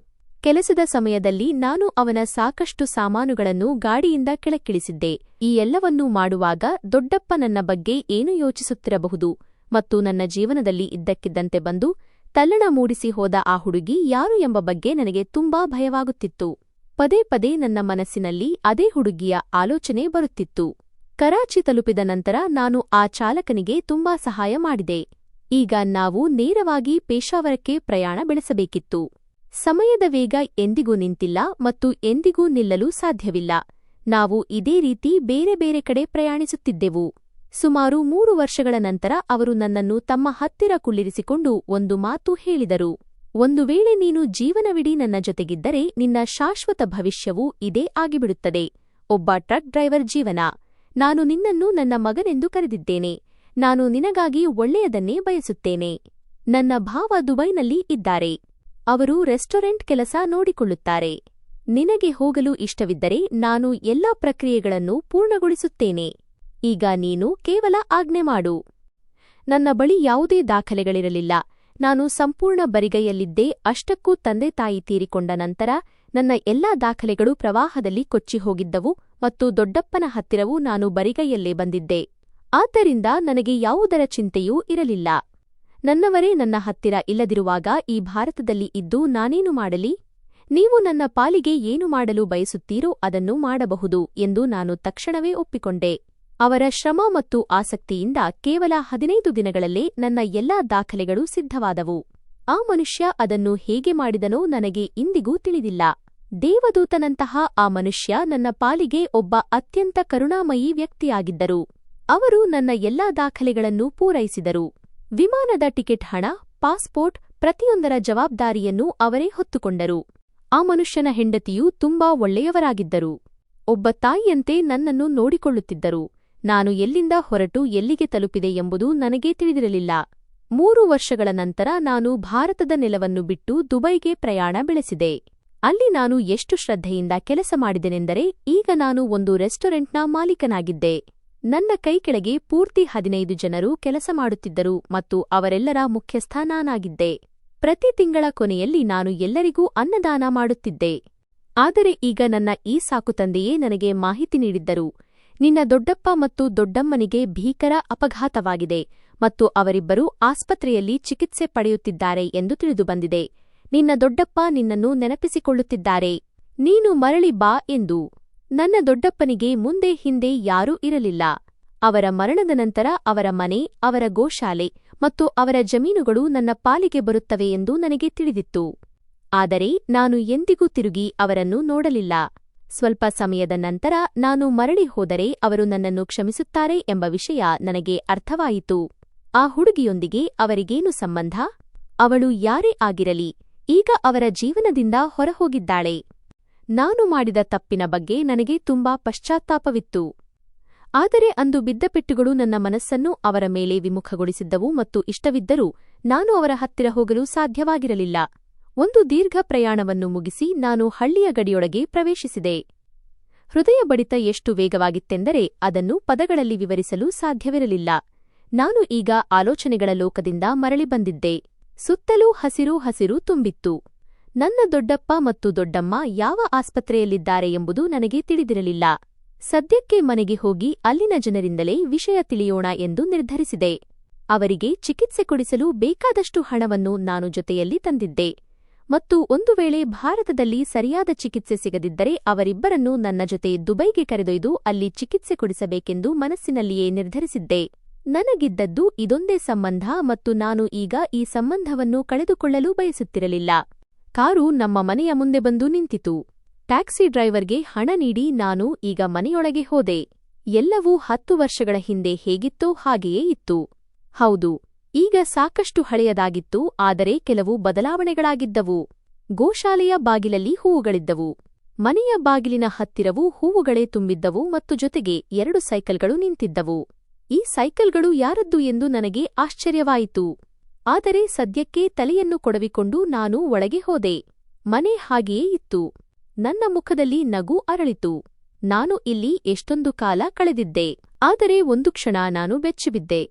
ಕೆಲಸದ ಸಮಯದಲ್ಲಿ ನಾನು ಅವನ ಸಾಕಷ್ಟು ಸಾಮಾನುಗಳನ್ನು ಗಾಡಿಯಿಂದ ಕೆಳಕ್ಕಿಳಿಸಿದ್ದೆ. ಈ ಎಲ್ಲವನ್ನೂ ಮಾಡುವಾಗ ದೊಡ್ಡಪ್ಪ ನನ್ನ ಬಗ್ಗೆ ಏನು ಯೋಚಿಸುತ್ತಿರಬಹುದು ಮತ್ತು ನನ್ನ ಜೀವನದಲ್ಲಿ ಇದ್ದಕ್ಕಿದ್ದಂತೆ ಬಂದು ತಲ್ಲಣ ಮೂಡಿಸಿ ಹೋದ ಆ ಹುಡುಗಿ ಯಾರು ಎಂಬ ಬಗ್ಗೆ ನನಗೆ ತುಂಬಾ ಭಯವಾಗುತ್ತಿತ್ತು. ಪದೇ ಪದೇ ನನ್ನ ಮನಸ್ಸಿನಲ್ಲಿ ಅದೇ ಹುಡುಗಿಯ ಆಲೋಚನೆ ಬರುತ್ತಿತ್ತು. ಕರಾಚಿ ತಲುಪಿದ ನಂತರ ನಾನು ಆ ಚಾಲಕನಿಗೆ ತುಂಬಾ ಸಹಾಯ ಮಾಡಿದೆ. ಈಗ ನಾವು ನೇರವಾಗಿ ಪೇಶಾವರಕ್ಕೆ ಪ್ರಯಾಣ ಬೆಳೆಸಬೇಕಿತ್ತು. ಸಮಯದ ವೇಗ ಎಂದಿಗೂ ನಿಂತಿಲ್ಲ ಮತ್ತು ಎಂದಿಗೂ ನಿಲ್ಲಲು ಸಾಧ್ಯವಿಲ್ಲ. ನಾವು ಇದೇ ರೀತಿ ಬೇರೆ ಬೇರೆ ಕಡೆ ಪ್ರಯಾಣಿಸುತ್ತಿದ್ದೆವು. ಸುಮಾರು 3 ವರ್ಷಗಳ ನಂತರ ಅವರು ನನ್ನನ್ನು ತಮ್ಮ ಹತ್ತಿರ ಕುಳ್ಳಿರಿಸಿಕೊಂಡು ಒಂದು ಮಾತು ಹೇಳಿದರು. ಒಂದು ವೇಳೆ ನೀನು ಜೀವನವಿಡೀ ನನ್ನ ಜೊತೆಗಿದ್ದರೆ ನಿನ್ನ ಶಾಶ್ವತ ಭವಿಷ್ಯವು ಇದೇ ಆಗಿಬಿಡುತ್ತದೆ. ಒಬ್ಬ ಟ್ರಕ್ ಡ್ರೈವರ್ ಜೀವನ. ನಾನು ನಿನ್ನನ್ನು ನನ್ನ ಮಗನೆಂದು ಕರೆದಿದ್ದೇನೆ. ನಾನು ನಿನಗಾಗಿ ಒಳ್ಳೆಯದನ್ನೇ ಬಯಸುತ್ತೇನೆ. ನನ್ನ ಭಾವ ದುಬೈನಲ್ಲಿ ಇದ್ದಾರೆ. ಅವರು ರೆಸ್ಟೋರೆಂಟ್ ಕೆಲಸ ನೋಡಿಕೊಳ್ಳುತ್ತಾರೆ. ನಿನಗೆ ಹೋಗಲು ಇಷ್ಟವಿದ್ದರೆ ನಾನು ಎಲ್ಲಾ ಪ್ರಕ್ರಿಯೆಗಳನ್ನು ಪೂರ್ಣಗೊಳಿಸುತ್ತೇನೆ. ಈಗ ನೀನು ಕೇವಲ ಆಜ್ಞೆ ಮಾಡು. ನನ್ನ ಬಳಿ ಯಾವುದೇ ದಾಖಲೆಗಳಿರಲಿಲ್ಲ. ನಾನು ಸಂಪೂರ್ಣ ಬರಿಗೈಯಲ್ಲಿದ್ದೆ. ಅಷ್ಟಕ್ಕೂ ತಂದೆ ತಾಯಿ ತೀರಿಕೊಂಡ ನಂತರ ನನ್ನ ಎಲ್ಲಾ ದಾಖಲೆಗಳು ಪ್ರವಾಹದಲ್ಲಿ ಕೊಚ್ಚಿ ಹೋಗಿದ್ದವು ಮತ್ತು ದೊಡ್ಡಪ್ಪನ ಹತ್ತಿರವೂ ನಾನು ಬರಿಗೈಯಲ್ಲೇ ಬಂದಿದ್ದೆ. ಆದ್ದರಿಂದ ನನಗೆ ಯಾವುದರ ಚಿಂತೆಯೂ ಇರಲಿಲ್ಲ. ನನ್ನವರೇ ನನ್ನ ಹತ್ತಿರ ಇಲ್ಲದಿರುವಾಗ ಈ ಭಾರತದಲ್ಲಿ ಇದ್ದು ನಾನೇನು ಮಾಡಲಿ? ನೀವು ನನ್ನ ಪಾಲಿಗೆ ಏನು ಮಾಡಲು ಬಯಸುತ್ತೀರೋ ಅದನ್ನು ಮಾಡಬಹುದು ಎಂದು ನಾನು ತಕ್ಷಣವೇ ಒಪ್ಪಿಕೊಂಡೆ. ಅವರ ಶ್ರಮ ಮತ್ತು ಆಸಕ್ತಿಯಿಂದ ಕೇವಲ 15 ದಿನಗಳಲ್ಲೇ ನನ್ನ ಎಲ್ಲಾ ದಾಖಲೆಗಳು ಸಿದ್ಧವಾದವು. ಆ ಮನುಷ್ಯ ಅದನ್ನು ಹೇಗೆ ಮಾಡಿದನೋ ನನಗೆ ಇಂದಿಗೂ ತಿಳಿದಿಲ್ಲ. ದೇವದೂತನಂತಹ ಆ ಮನುಷ್ಯ ನನ್ನ ಪಾಲಿಗೆ ಒಬ್ಬ ಅತ್ಯಂತ ಕರುಣಾಮಯಿ ವ್ಯಕ್ತಿಯಾಗಿದ್ದರು. ಅವರು ನನ್ನ ಎಲ್ಲಾ ದಾಖಲೆಗಳನ್ನು ಪೂರೈಸಿದರು. ವಿಮಾನದ ಟಿಕೆಟ್, ಹಣ, ಪಾಸ್ಪೋರ್ಟ್, ಪ್ರತಿಯೊಂದರ ಜವಾಬ್ದಾರಿಯನ್ನು ಅವರೇ ಹೊತ್ತುಕೊಂಡರು. ಆ ಮನುಷ್ಯನ ಹೆಂಡತಿಯೂ ತುಂಬಾ ಒಳ್ಳೆಯವರಾಗಿದ್ದರು. ಒಬ್ಬ ತಾಯಿಯಂತೆ ನನ್ನನ್ನು ನೋಡಿಕೊಳ್ಳುತ್ತಿದ್ದರು. ನಾನು ಎಲ್ಲಿಂದ ಹೊರಟು ಎಲ್ಲಿಗೆ ತಲುಪಿದೆ ಎಂಬುದು ನನಗೇ ತಿಳಿದಿರಲಿಲ್ಲ. 3 ವರ್ಷಗಳ ನಂತರ ನಾನು ಭಾರತದ ನೆಲವನ್ನು ಬಿಟ್ಟು ದುಬೈಗೆ ಪ್ರಯಾಣ ಬೆಳೆಸಿದೆ. ಅಲ್ಲಿ ನಾನು ಎಷ್ಟು ಶ್ರದ್ಧೆಯಿಂದ ಕೆಲಸ ಮಾಡಿದೆನೆಂದರೆ ಈಗ ನಾನು ಒಂದು ರೆಸ್ಟೋರೆಂಟ್ನ ಮಾಲೀಕನಾಗಿದ್ದೆ. ನನ್ನ ಕೈಕೆಳಗೆ ಪೂರ್ತಿ 15 ಜನರು ಕೆಲಸ ಮಾಡುತ್ತಿದ್ದರು ಮತ್ತು ಅವರೆಲ್ಲರ ಮುಖ್ಯಸ್ಥ ನಾನಾಗಿದ್ದೆ. ಪ್ರತಿ ತಿಂಗಳ ಕೊನೆಯಲ್ಲಿ ನಾನು ಎಲ್ಲರಿಗೂ ಅನ್ನದಾನ ಮಾಡುತ್ತಿದ್ದೆ. ಆದರೆ ಈಗ ನನ್ನ ಈ ಸಾಕುತಂದೆಯೇ ನನಗೆ ಮಾಹಿತಿ ನೀಡಿದ್ದರು. ನಿನ್ನ ದೊಡ್ಡಪ್ಪ ಮತ್ತು ದೊಡ್ಡಮ್ಮನಿಗೆ ಭೀಕರ ಅಪಘಾತವಾಗಿದೆ ಮತ್ತು ಅವರಿಬ್ಬರೂ ಆಸ್ಪತ್ರೆಯಲ್ಲಿ ಚಿಕಿತ್ಸೆ ಪಡೆಯುತ್ತಿದ್ದಾರೆ ಎಂದು ತಿಳಿದುಬಂದಿದೆ. ನಿನ್ನ ದೊಡ್ಡಪ್ಪ ನಿನ್ನನ್ನು ನೆನಪಿಸಿಕೊಳ್ಳುತ್ತಿದ್ದಾರೆ. ನೀನು ಮರಳಿ ಬಾ ಎಂದು. ನನ್ನ ದೊಡ್ಡಪ್ಪನಿಗೆ ಮುಂದೆ ಹಿಂದೆ ಯಾರೂ ಇರಲಿಲ್ಲ. ಅವರ ಮರಣದ ನಂತರ ಅವರ ಮನೆ, ಅವರ ಗೋಶಾಲೆ ಮತ್ತು ಅವರ ಜಮೀನುಗಳು ನನ್ನ ಪಾಲಿಗೆ ಬರುತ್ತವೆ ಎಂದು ನನಗೆ ತಿಳಿದಿತ್ತು. ಆದರೆ ನಾನು ಎಂದಿಗೂ ತಿರುಗಿ ಅವರನ್ನು ನೋಡಲಿಲ್ಲ. ಸ್ವಲ್ಪ ಸಮಯದ ನಂತರ ನಾನು ಮರಳಿ ಹೋದರೆ ಅವರು ನನ್ನನ್ನು ಕ್ಷಮಿಸುತ್ತಾರೆ ಎಂಬ ವಿಷಯ ನನಗೆ ಅರ್ಥವಾಯಿತು. ಆ ಹುಡುಗಿಯೊಂದಿಗೆ ಅವರಿಗೇನು ಸಂಬಂಧ? ಅವಳು ಯಾರೇ ಆಗಿರಲಿ, ಈಗ ಅವರ ಜೀವನದಿಂದ ಹೊರಹೋಗಿದ್ದಾಳೆ. ನಾನು ಮಾಡಿದ ತಪ್ಪಿನ ಬಗ್ಗೆ ನನಗೆ ತುಂಬಾ ಪಶ್ಚಾತ್ತಾಪವಿತ್ತು. ಆದರೆ ಅಂದು ಬಿದ್ದ ಪೆಟ್ಟುಗಳು ನನ್ನ ಮನಸ್ಸನ್ನು ಅವರ ಮೇಲೆ ವಿಮುಖಗೊಳಿಸಿದ್ದವು ಮತ್ತು ಇಷ್ಟವಿದ್ದರೂ ನಾನು ಅವರ ಹತ್ತಿರ ಹೋಗಲು ಸಾಧ್ಯವಾಗಿರಲಿಲ್ಲ. ಒಂದು ದೀರ್ಘ ಪ್ರಯಾಣವನ್ನು ಮುಗಿಸಿ ನಾನು ಹಳ್ಳಿಯ ಗಡಿಯೊಳಗೆ ಪ್ರವೇಶಿಸಿದೆ. ಹೃದಯ ಬಡಿತ ಎಷ್ಟು ವೇಗವಾಗಿತ್ತೆಂದರೆ ಅದನ್ನು ಪದಗಳಲ್ಲಿ ವಿವರಿಸಲು ಸಾಧ್ಯವಿರಲಿಲ್ಲ. ನಾನು ಈಗ ಆಲೋಚನೆಗಳ ಲೋಕದಿಂದ ಮರಳಿ ಬಂದಿದ್ದೆ. ಸುತ್ತಲೂ ಹಸಿರು ಹಸಿರು ತುಂಬಿತ್ತು. ನನ್ನ ದೊಡ್ಡಪ್ಪ ಮತ್ತು ದೊಡ್ಡಮ್ಮ ಯಾವ ಆಸ್ಪತ್ರೆಯಲ್ಲಿದ್ದಾರೆ ಎಂಬುದು ನನಗೆ ತಿಳಿದಿರಲಿಲ್ಲ. ಸದ್ಯಕ್ಕೆ ಮನೆಗೆ ಹೋಗಿ ಅಲ್ಲಿನ ಜನರಿಂದಲೇ ವಿಷಯ ತಿಳಿಯೋಣ ಎಂದು ನಿರ್ಧರಿಸಿದೆ. ಅವರಿಗೆ ಚಿಕಿತ್ಸೆ ಕೊಡಿಸಲು ಬೇಕಾದಷ್ಟು ಹಣವನ್ನು ನಾನು ಜೊತೆಯಲ್ಲಿ ತಂದಿದ್ದೆ ಮತ್ತು ಒಂದು ವೇಳೆ ಭಾರತದಲ್ಲಿ ಸರಿಯಾದ ಚಿಕಿತ್ಸೆ ಸಿಗದಿದ್ದರೆ ಅವರಿಬ್ಬರನ್ನೂ ನನ್ನ ಜೊತೆ ದುಬೈಗೆ ಕರೆದೊಯ್ದು ಅಲ್ಲಿ ಚಿಕಿತ್ಸೆ ಕೊಡಿಸಬೇಕೆಂದು ಮನಸ್ಸಿನಲ್ಲಿಯೇ ನಿರ್ಧರಿಸಿದ್ದೆ. ನನಗಿದ್ದದ್ದು ಇದೊಂದೇ ಸಂಬಂಧ ಮತ್ತು ನಾನು ಈಗ ಈ ಸಂಬಂಧವನ್ನು ಕಳೆದುಕೊಳ್ಳಲು ಬಯಸುತ್ತಿರಲಿಲ್ಲ. ಕಾರು ನಮ್ಮ ಮನೆಯ ಮುಂದೆ ಬಂದು ನಿಂತಿತು. ಟ್ಯಾಕ್ಸಿ ಡ್ರೈವರ್ಗೆ ಹಣ ನೀಡಿ ನಾನು ಈಗ ಮನೆಯೊಳಗೆ ಹೋದೆ. ಎಲ್ಲವೂ 10 ವರ್ಷಗಳ ಹಿಂದೆ ಹೇಗಿತ್ತೋ ಹಾಗೆಯೇ ಇತ್ತು. ಹೌದು, ಈಗ ಸಾಕಷ್ಟು ಹಳೆಯದಾಗಿತ್ತು, ಆದರೆ ಕೆಲವು ಬದಲಾವಣೆಗಳಾಗಿದ್ದವು. ಗೋಶಾಲೆಯ ಬಾಗಿಲಲ್ಲಿ ಹೂವುಗಳಿದ್ದವು. ಮನೆಯ ಬಾಗಿಲಿನ ಹತ್ತಿರವೂ ಹೂವುಗಳೇ ತುಂಬಿದ್ದವು ಮತ್ತು ಜೊತೆಗೆ 2 ಸೈಕಲ್ಗಳು ನಿಂತಿದ್ದವು. ಈ ಸೈಕಲ್ಗಳು ಯಾರದ್ದು ಎಂದು ನನಗೆ ಆಶ್ಚರ್ಯವಾಯಿತು. ಆದರೆ ಸದ್ಯಕ್ಕೆ ತಲೆಯನ್ನು ಕೊಡವಿಕೊಂಡು ನಾನು ಒಳಗೆ ಹೋದೆ. ಮನೆ ಹಾಗೆಯೇ ಇತ್ತು. ನನ್ನ ಮುಖದಲ್ಲಿ ನಗು ಅರಳಿತು. ನಾನು ಇಲ್ಲಿ ಎಷ್ಟೊಂದು ಕಾಲ ಕಳೆದಿದ್ದೆ. ಆದರೆ ಒಂದು ಕ್ಷಣ ನಾನು ಬೆಚ್ಚಿಬಿದ್ದೆ.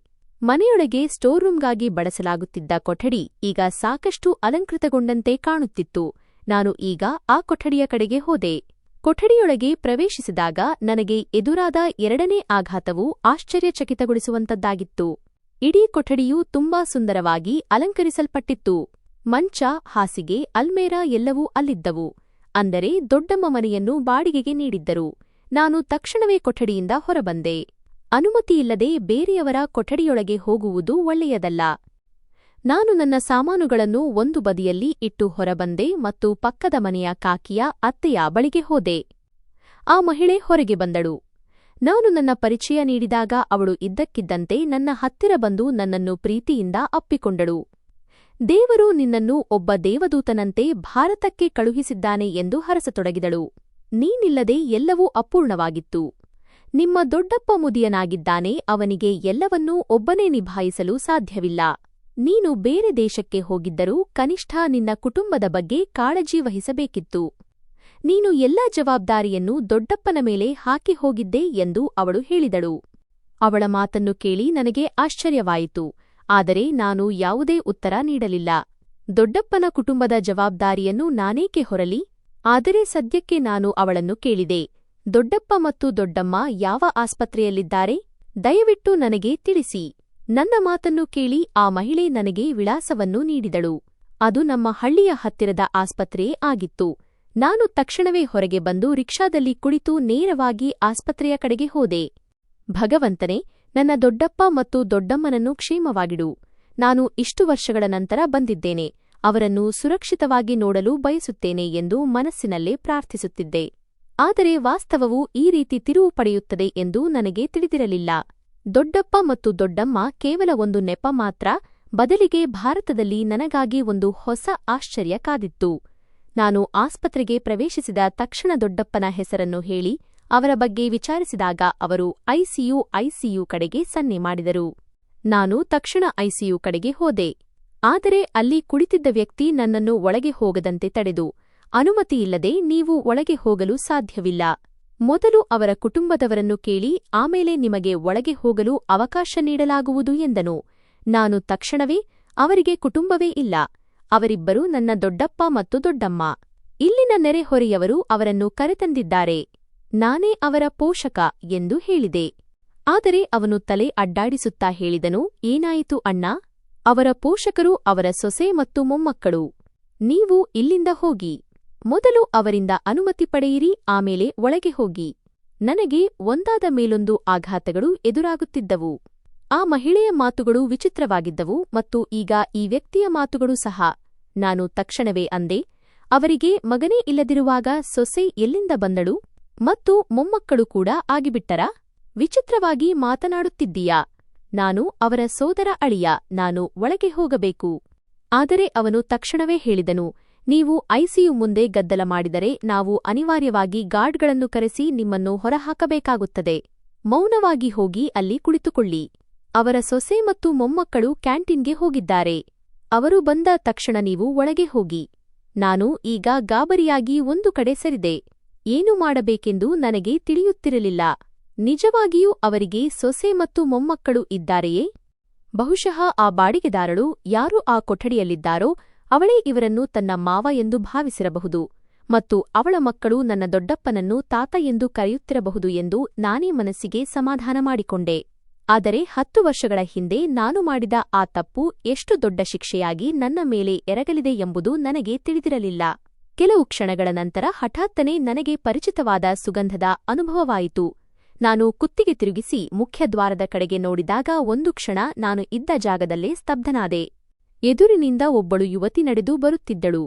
ಮನೆಯೊಳಗೆ ಸ್ಟೋರ್ ರೂಮ್ಗಾಗಿ ಬಳಸಲಾಗುತ್ತಿದ್ದ ಕೊಠಡಿ ಈಗ ಸಾಕಷ್ಟು ಅಲಂಕೃತಗೊಂಡಂತೆ ಕಾಣುತ್ತಿತ್ತು. ನಾನು ಈಗ ಆ ಕೊಠಡಿಯ ಕಡೆಗೆ ಹೋದೆ. ಕೊಠಡಿಯೊಳಗೆ ಪ್ರವೇಶಿಸಿದಾಗ ನನಗೆ ಎದುರಾದ 2ನೇ ಆಘಾತವು ಆಶ್ಚರ್ಯಚಕಿತಗೊಳಿಸುವಂತದ್ದಾಗಿತ್ತು. ಇಡೀ ಕೊಠಡಿಯು ತುಂಬಾ ಸುಂದರವಾಗಿ ಅಲಂಕರಿಸಲ್ಪಟ್ಟಿತ್ತು. ಮಂಚ, ಹಾಸಿಗೆ, ಅಲ್ಮೇರಾ ಎಲ್ಲವೂ ಅಲ್ಲಿದ್ದವು. ಅಂದರೆ ದೊಡ್ಡಮ್ಮ ಮನೆಯನ್ನು ಬಾಡಿಗೆಗೆ ನೀಡಿದ್ದರು. ನಾನು ತಕ್ಷಣವೇ ಕೊಠಡಿಯಿಂದ ಹೊರಬಂದೆ. ಅನುಮತಿಯಿಲ್ಲದೆ ಬೇರೆಯವರ ಕೊಠಡಿಯೊಳಗೆ ಹೋಗುವುದು ಒಳ್ಳೆಯದಲ್ಲ. ನಾನು ನನ್ನ ಸಾಮಾನುಗಳನ್ನು ಒಂದು ಬದಿಯಲ್ಲಿ ಇಟ್ಟು ಹೊರಬಂದೆ ಮತ್ತು ಪಕ್ಕದ ಮನೆಯ ಕಾಕಿಯ ಅತ್ತೆಯ ಬಳಿಗೆ ಹೋದೆ. ಆ ಮಹಿಳೆ ಹೊರಗೆ ಬಂದಳು. ನಾನು ನನ್ನ ಪರಿಚಯ ನೀಡಿದಾಗ ಅವಳು ಇದ್ದಕ್ಕಿದ್ದಂತೆ ನನ್ನ ಹತ್ತಿರ ಬಂದು ನನ್ನನ್ನು ಪ್ರೀತಿಯಿಂದ ಅಪ್ಪಿಕೊಂಡಳು. ದೇವರು ನಿನ್ನನ್ನು ಒಬ್ಬ ದೇವದೂತನಂತೆ ಭಾರತಕ್ಕೆ ಕಳುಹಿಸಿದ್ದಾನೆ ಎಂದು ಹರಸತೊಡಗಿದಳು. ನೀನಿಲ್ಲದೆ ಎಲ್ಲವೂ ಅಪೂರ್ಣವಾಗಿತ್ತು. ನಿಮ್ಮ ದೊಡ್ಡಪ್ಪ ಮುದಿಯನಾಗಿದ್ದಾನೆ, ಅವನಿಗೆ ಎಲ್ಲವನ್ನೂ ಒಬ್ಬನೇ ನಿಭಾಯಿಸಲು ಸಾಧ್ಯವಿಲ್ಲ. ನೀನು ಬೇರೆ ದೇಶಕ್ಕೆ ಹೋಗಿದ್ದರೂ ಕನಿಷ್ಠ ನಿನ್ನ ಕುಟುಂಬದ ಬಗ್ಗೆ ಕಾಳಜಿ ವಹಿಸಬೇಕಿತ್ತು. ನೀನು ಎಲ್ಲಾ ಜವಾಬ್ದಾರಿಯನ್ನು ದೊಡ್ಡಪ್ಪನ ಮೇಲೆ ಹಾಕಿ ಹೋಗಿದ್ದೆ ಎಂದು ಅವಳು ಹೇಳಿದಳು. ಅವಳ ಮಾತನ್ನು ಕೇಳಿ ನನಗೆ ಆಶ್ಚರ್ಯವಾಯಿತು. ಆದರೆ ನಾನು ಯಾವುದೇ ಉತ್ತರ ನೀಡಲಿಲ್ಲ. ದೊಡ್ಡಪ್ಪನ ಕುಟುಂಬದ ಜವಾಬ್ದಾರಿಯನ್ನು ನಾನೇಕೆ ಹೊರಲಿ? ಆದರೆ ಸದ್ಯಕ್ಕೆ ನಾನು ಅವಳನ್ನು ಕೇಳಿದೆ, ದೊಡ್ಡಪ್ಪ ಮತ್ತು ದೊಡ್ಡಮ್ಮ ಯಾವ ಆಸ್ಪತ್ರೆಯಲ್ಲಿದ್ದಾರೆ? ದಯವಿಟ್ಟು ನನಗೆ ತಿಳಿಸಿ. ನನ್ನ ಮಾತನ್ನು ಕೇಳಿ ಆ ಮಹಿಳೆ ನನಗೆ ವಿಳಾಸವನ್ನು ನೀಡಿದಳು. ಅದು ನಮ್ಮ ಹಳ್ಳಿಯ ಹತ್ತಿರದ ಆಸ್ಪತ್ರೆಯೇ ಆಗಿತ್ತು. ನಾನು ತಕ್ಷಣವೇ ಹೊರಗೆ ಬಂದು ರಿಕ್ಷಾದಲ್ಲಿ ಕುಳಿತು ನೇರವಾಗಿ ಆಸ್ಪತ್ರೆಯ ಕಡೆಗೆ ಹೋದೆ. ಭಗವಂತನೇ, ನನ್ನ ದೊಡ್ಡಪ್ಪ ಮತ್ತು ದೊಡ್ಡಮ್ಮನನ್ನು ಕ್ಷೇಮವಾಗಿಡು. ನಾನು ಇಷ್ಟು ವರ್ಷಗಳ ನಂತರ ಬಂದಿದ್ದೇನೆ. ಅವರನ್ನು ಸುರಕ್ಷಿತವಾಗಿ ನೋಡಲು ಬಯಸುತ್ತೇನೆ ಎಂದು ಮನಸ್ಸಿನಲ್ಲೇ ಪ್ರಾರ್ಥಿಸುತ್ತಿದ್ದೆ. ಆದರೆ ವಾಸ್ತವವು ಈ ರೀತಿ ತಿರುವು ಪಡೆಯುತ್ತದೆ ಎಂದು ನನಗೆ ತಿಳಿದಿರಲಿಲ್ಲ. ದೊಡ್ಡಪ್ಪ ಮತ್ತು ದೊಡ್ಡಮ್ಮ ಕೇವಲ ಒಂದು ನೆಪ ಮಾತ್ರ, ಬದಲಿಗೆ ಭಾರತದಲ್ಲಿ ನನಗಾಗಿ ಒಂದು ಹೊಸ ಆಶ್ಚರ್ಯ ಕಾದಿತ್ತು. ನಾನು ಆಸ್ಪತ್ರೆಗೆ ಪ್ರವೇಶಿಸಿದ ತಕ್ಷಣ ದೊಡ್ಡಪ್ಪನ ಹೆಸರನ್ನು ಹೇಳಿ ಅವರ ಬಗ್ಗೆ ವಿಚಾರಿಸಿದಾಗ ಅವರು ಐಸಿಯು ಕಡೆಗೆ ಸನ್ನೆ ಮಾಡಿದರು. ನಾನು ತಕ್ಷಣ ಐಸಿಯು ಕಡೆಗೆ ಹೋದೆ. ಆದರೆ ಅಲ್ಲಿ ಕುಳಿತಿದ್ದ ವ್ಯಕ್ತಿ ನನ್ನನ್ನು ಒಳಗೆ ಹೋಗದಂತೆ ತಡೆದು, ಅನುಮತಿಯಿಲ್ಲದೆ ನೀವು ಒಳಗೆ ಹೋಗಲು ಸಾಧ್ಯವಿಲ್ಲ. ಮೊದಲು ಅವರ ಕುಟುಂಬದವರನ್ನು ಕೇಳಿ ಆಮೇಲೆ ನಿಮಗೆ ಒಳಗೆ ಹೋಗಲು ಅವಕಾಶ ನೀಡಲಾಗುವುದು ಎಂದನು. ನಾನು ತಕ್ಷಣವೇ, ಅವರಿಗೆ ಕುಟುಂಬವೇ ಇಲ್ಲ. ಅವರಿಬ್ಬರು ನನ್ನ ದೊಡ್ಡಪ್ಪ ಮತ್ತು ದೊಡ್ಡಮ್ಮ. ಇಲ್ಲಿನ ನೆರೆಹೊರೆಯವರು ಅವರನ್ನು ಕರೆತಂದಿದ್ದಾರೆ. ನಾನೇ ಅವರ ಪೋಷಕ ಎಂದು ಹೇಳಿದೆ. ಆದರೆ ಅವನು ತಲೆ ಅಡ್ಡಾಡಿಸುತ್ತಾ ಹೇಳಿದನು, ಏನಾಯಿತು ಅಣ್ಣಾ? ಅವರ ಪೋಷಕರು ಅವರ ಸೊಸೆ ಮತ್ತು ಮೊಮ್ಮಕ್ಕಳು. ನೀವು ಇಲ್ಲಿಂದ ಹೋಗಿ. ಮೊದಲು ಅವರಿಂದ ಅನುಮತಿ ಪಡೆಯಿರಿ, ಆಮೇಲೆ ಒಳಗೆ ಹೋಗಿ. ನನಗೆ ಒಂದಾದ ಮೇಲೊಂದು ಆಘಾತಗಳು ಎದುರಾಗುತ್ತಿದ್ದವು. ಆ ಮಹಿಳೆಯ ಮಾತುಗಳು ವಿಚಿತ್ರವಾಗಿದ್ದವು ಮತ್ತು ಈಗ ಈ ವ್ಯಕ್ತಿಯ ಮಾತುಗಳು ಸಹ. ನಾನು ತಕ್ಷಣವೇ ಅಂದೆ, ಅವರಿಗೆ ಮಗನೇ ಇಲ್ಲದಿರುವಾಗ ಸೊಸೆ ಎಲ್ಲಿಂದ ಬಂದಳು? ಮತ್ತು ಮೊಮ್ಮಕ್ಕಳು ಕೂಡ ಆಗಿಬಿಟ್ಟರಾ? ವಿಚಿತ್ರವಾಗಿ ಮಾತನಾಡುತ್ತಿದ್ದೀಯಾ? ನಾನು ಅವರ ಸೋದರ ಅಳಿಯ, ನಾನು ಒಳಗೆ ಹೋಗಬೇಕು. ಆದರೆ ಅವನು ತಕ್ಷಣವೇ ಹೇಳಿದನು, ನೀವು ಐಸಿಯು ಮುಂದೆ ಗದ್ದಲ ಮಾಡಿದರೆ ನಾವು ಅನಿವಾರ್ಯವಾಗಿ ಗಾರ್ಡ್ಗಳನ್ನು ಕರೆಸಿ ನಿಮ್ಮನ್ನು ಹೊರಹಾಕಬೇಕಾಗುತ್ತದೆ. ಮೌನವಾಗಿ ಹೋಗಿ ಅಲ್ಲಿ ಕುಳಿತುಕೊಳ್ಳಿ. ಅವರ ಸೊಸೆ ಮತ್ತು ಮೊಮ್ಮಕ್ಕಳು ಕ್ಯಾಂಟೀನ್ಗೆ ಹೋಗಿದ್ದಾರೆ. ಅವರು ಬಂದ ತಕ್ಷಣ ನೀವು ಒಳಗೆ ಹೋಗಿ. ನಾನು ಈಗ ಗಾಬರಿಯಾಗಿ ಒಂದು ಕಡೆ ಸರಿದೆ. ಏನು ಮಾಡಬೇಕೆಂದು ನನಗೆ ತಿಳಿಯುತ್ತಿರಲಿಲ್ಲ. ನಿಜವಾಗಿಯೂ ಅವರಿಗೆ ಸೊಸೆ ಮತ್ತು ಮೊಮ್ಮಕ್ಕಳು ಇದ್ದಾರೆಯೇ? ಬಹುಶಃ ಆ ಬಾಡಿಗೆದಾರಳು ಯಾರು ಆ ಕೊಠಡಿಯಲ್ಲಿದ್ದಾರೋ ಅವಳೇ ಇವರನ್ನು ತನ್ನ ಮಾವ ಎಂದು ಭಾವಿಸಿರಬಹುದು ಮತ್ತು ಅವಳ ಮಕ್ಕಳು ನನ್ನ ದೊಡ್ಡಪ್ಪನನ್ನು ತಾತ ಎಂದು ಕರೆಯುತ್ತಿರಬಹುದು ಎಂದು ನಾನೇ ಮನಸ್ಸಿಗೆ ಸಮಾಧಾನ ಮಾಡಿಕೊಂಡೆ. ಆದರೆ 10 ವರ್ಷಗಳ ಹಿಂದೆ ನಾನು ಮಾಡಿದ ಆ ತಪ್ಪು ಎಷ್ಟು ದೊಡ್ಡ ಶಿಕ್ಷೆಯಾಗಿ ನನ್ನ ಮೇಲೆ ಎರಗಲಿದೆ ಎಂಬುದು ನನಗೆ ತಿಳಿದಿರಲಿಲ್ಲ. ಕೆಲವು ಕ್ಷಣಗಳ ನಂತರ ಹಠಾತ್ತನೆ ನನಗೆ ಪರಿಚಿತವಾದ ಸುಗಂಧದ ಅನುಭವವಾಯಿತು. ನಾನು ಕುತ್ತಿಗೆ ತಿರುಗಿಸಿ ಮುಖ್ಯದ್ವಾರದ ಕಡೆಗೆ ನೋಡಿದಾಗ ಒಂದು ಕ್ಷಣ ನಾನು ಇದ್ದ ಜಾಗದಲ್ಲೇ ಸ್ತಬ್ಧನಾದೆ. ಎದುರಿನಿಂದ ಒಬ್ಬಳು ಯುವತಿ ನಡೆದು ಬರುತ್ತಿದ್ದಳು.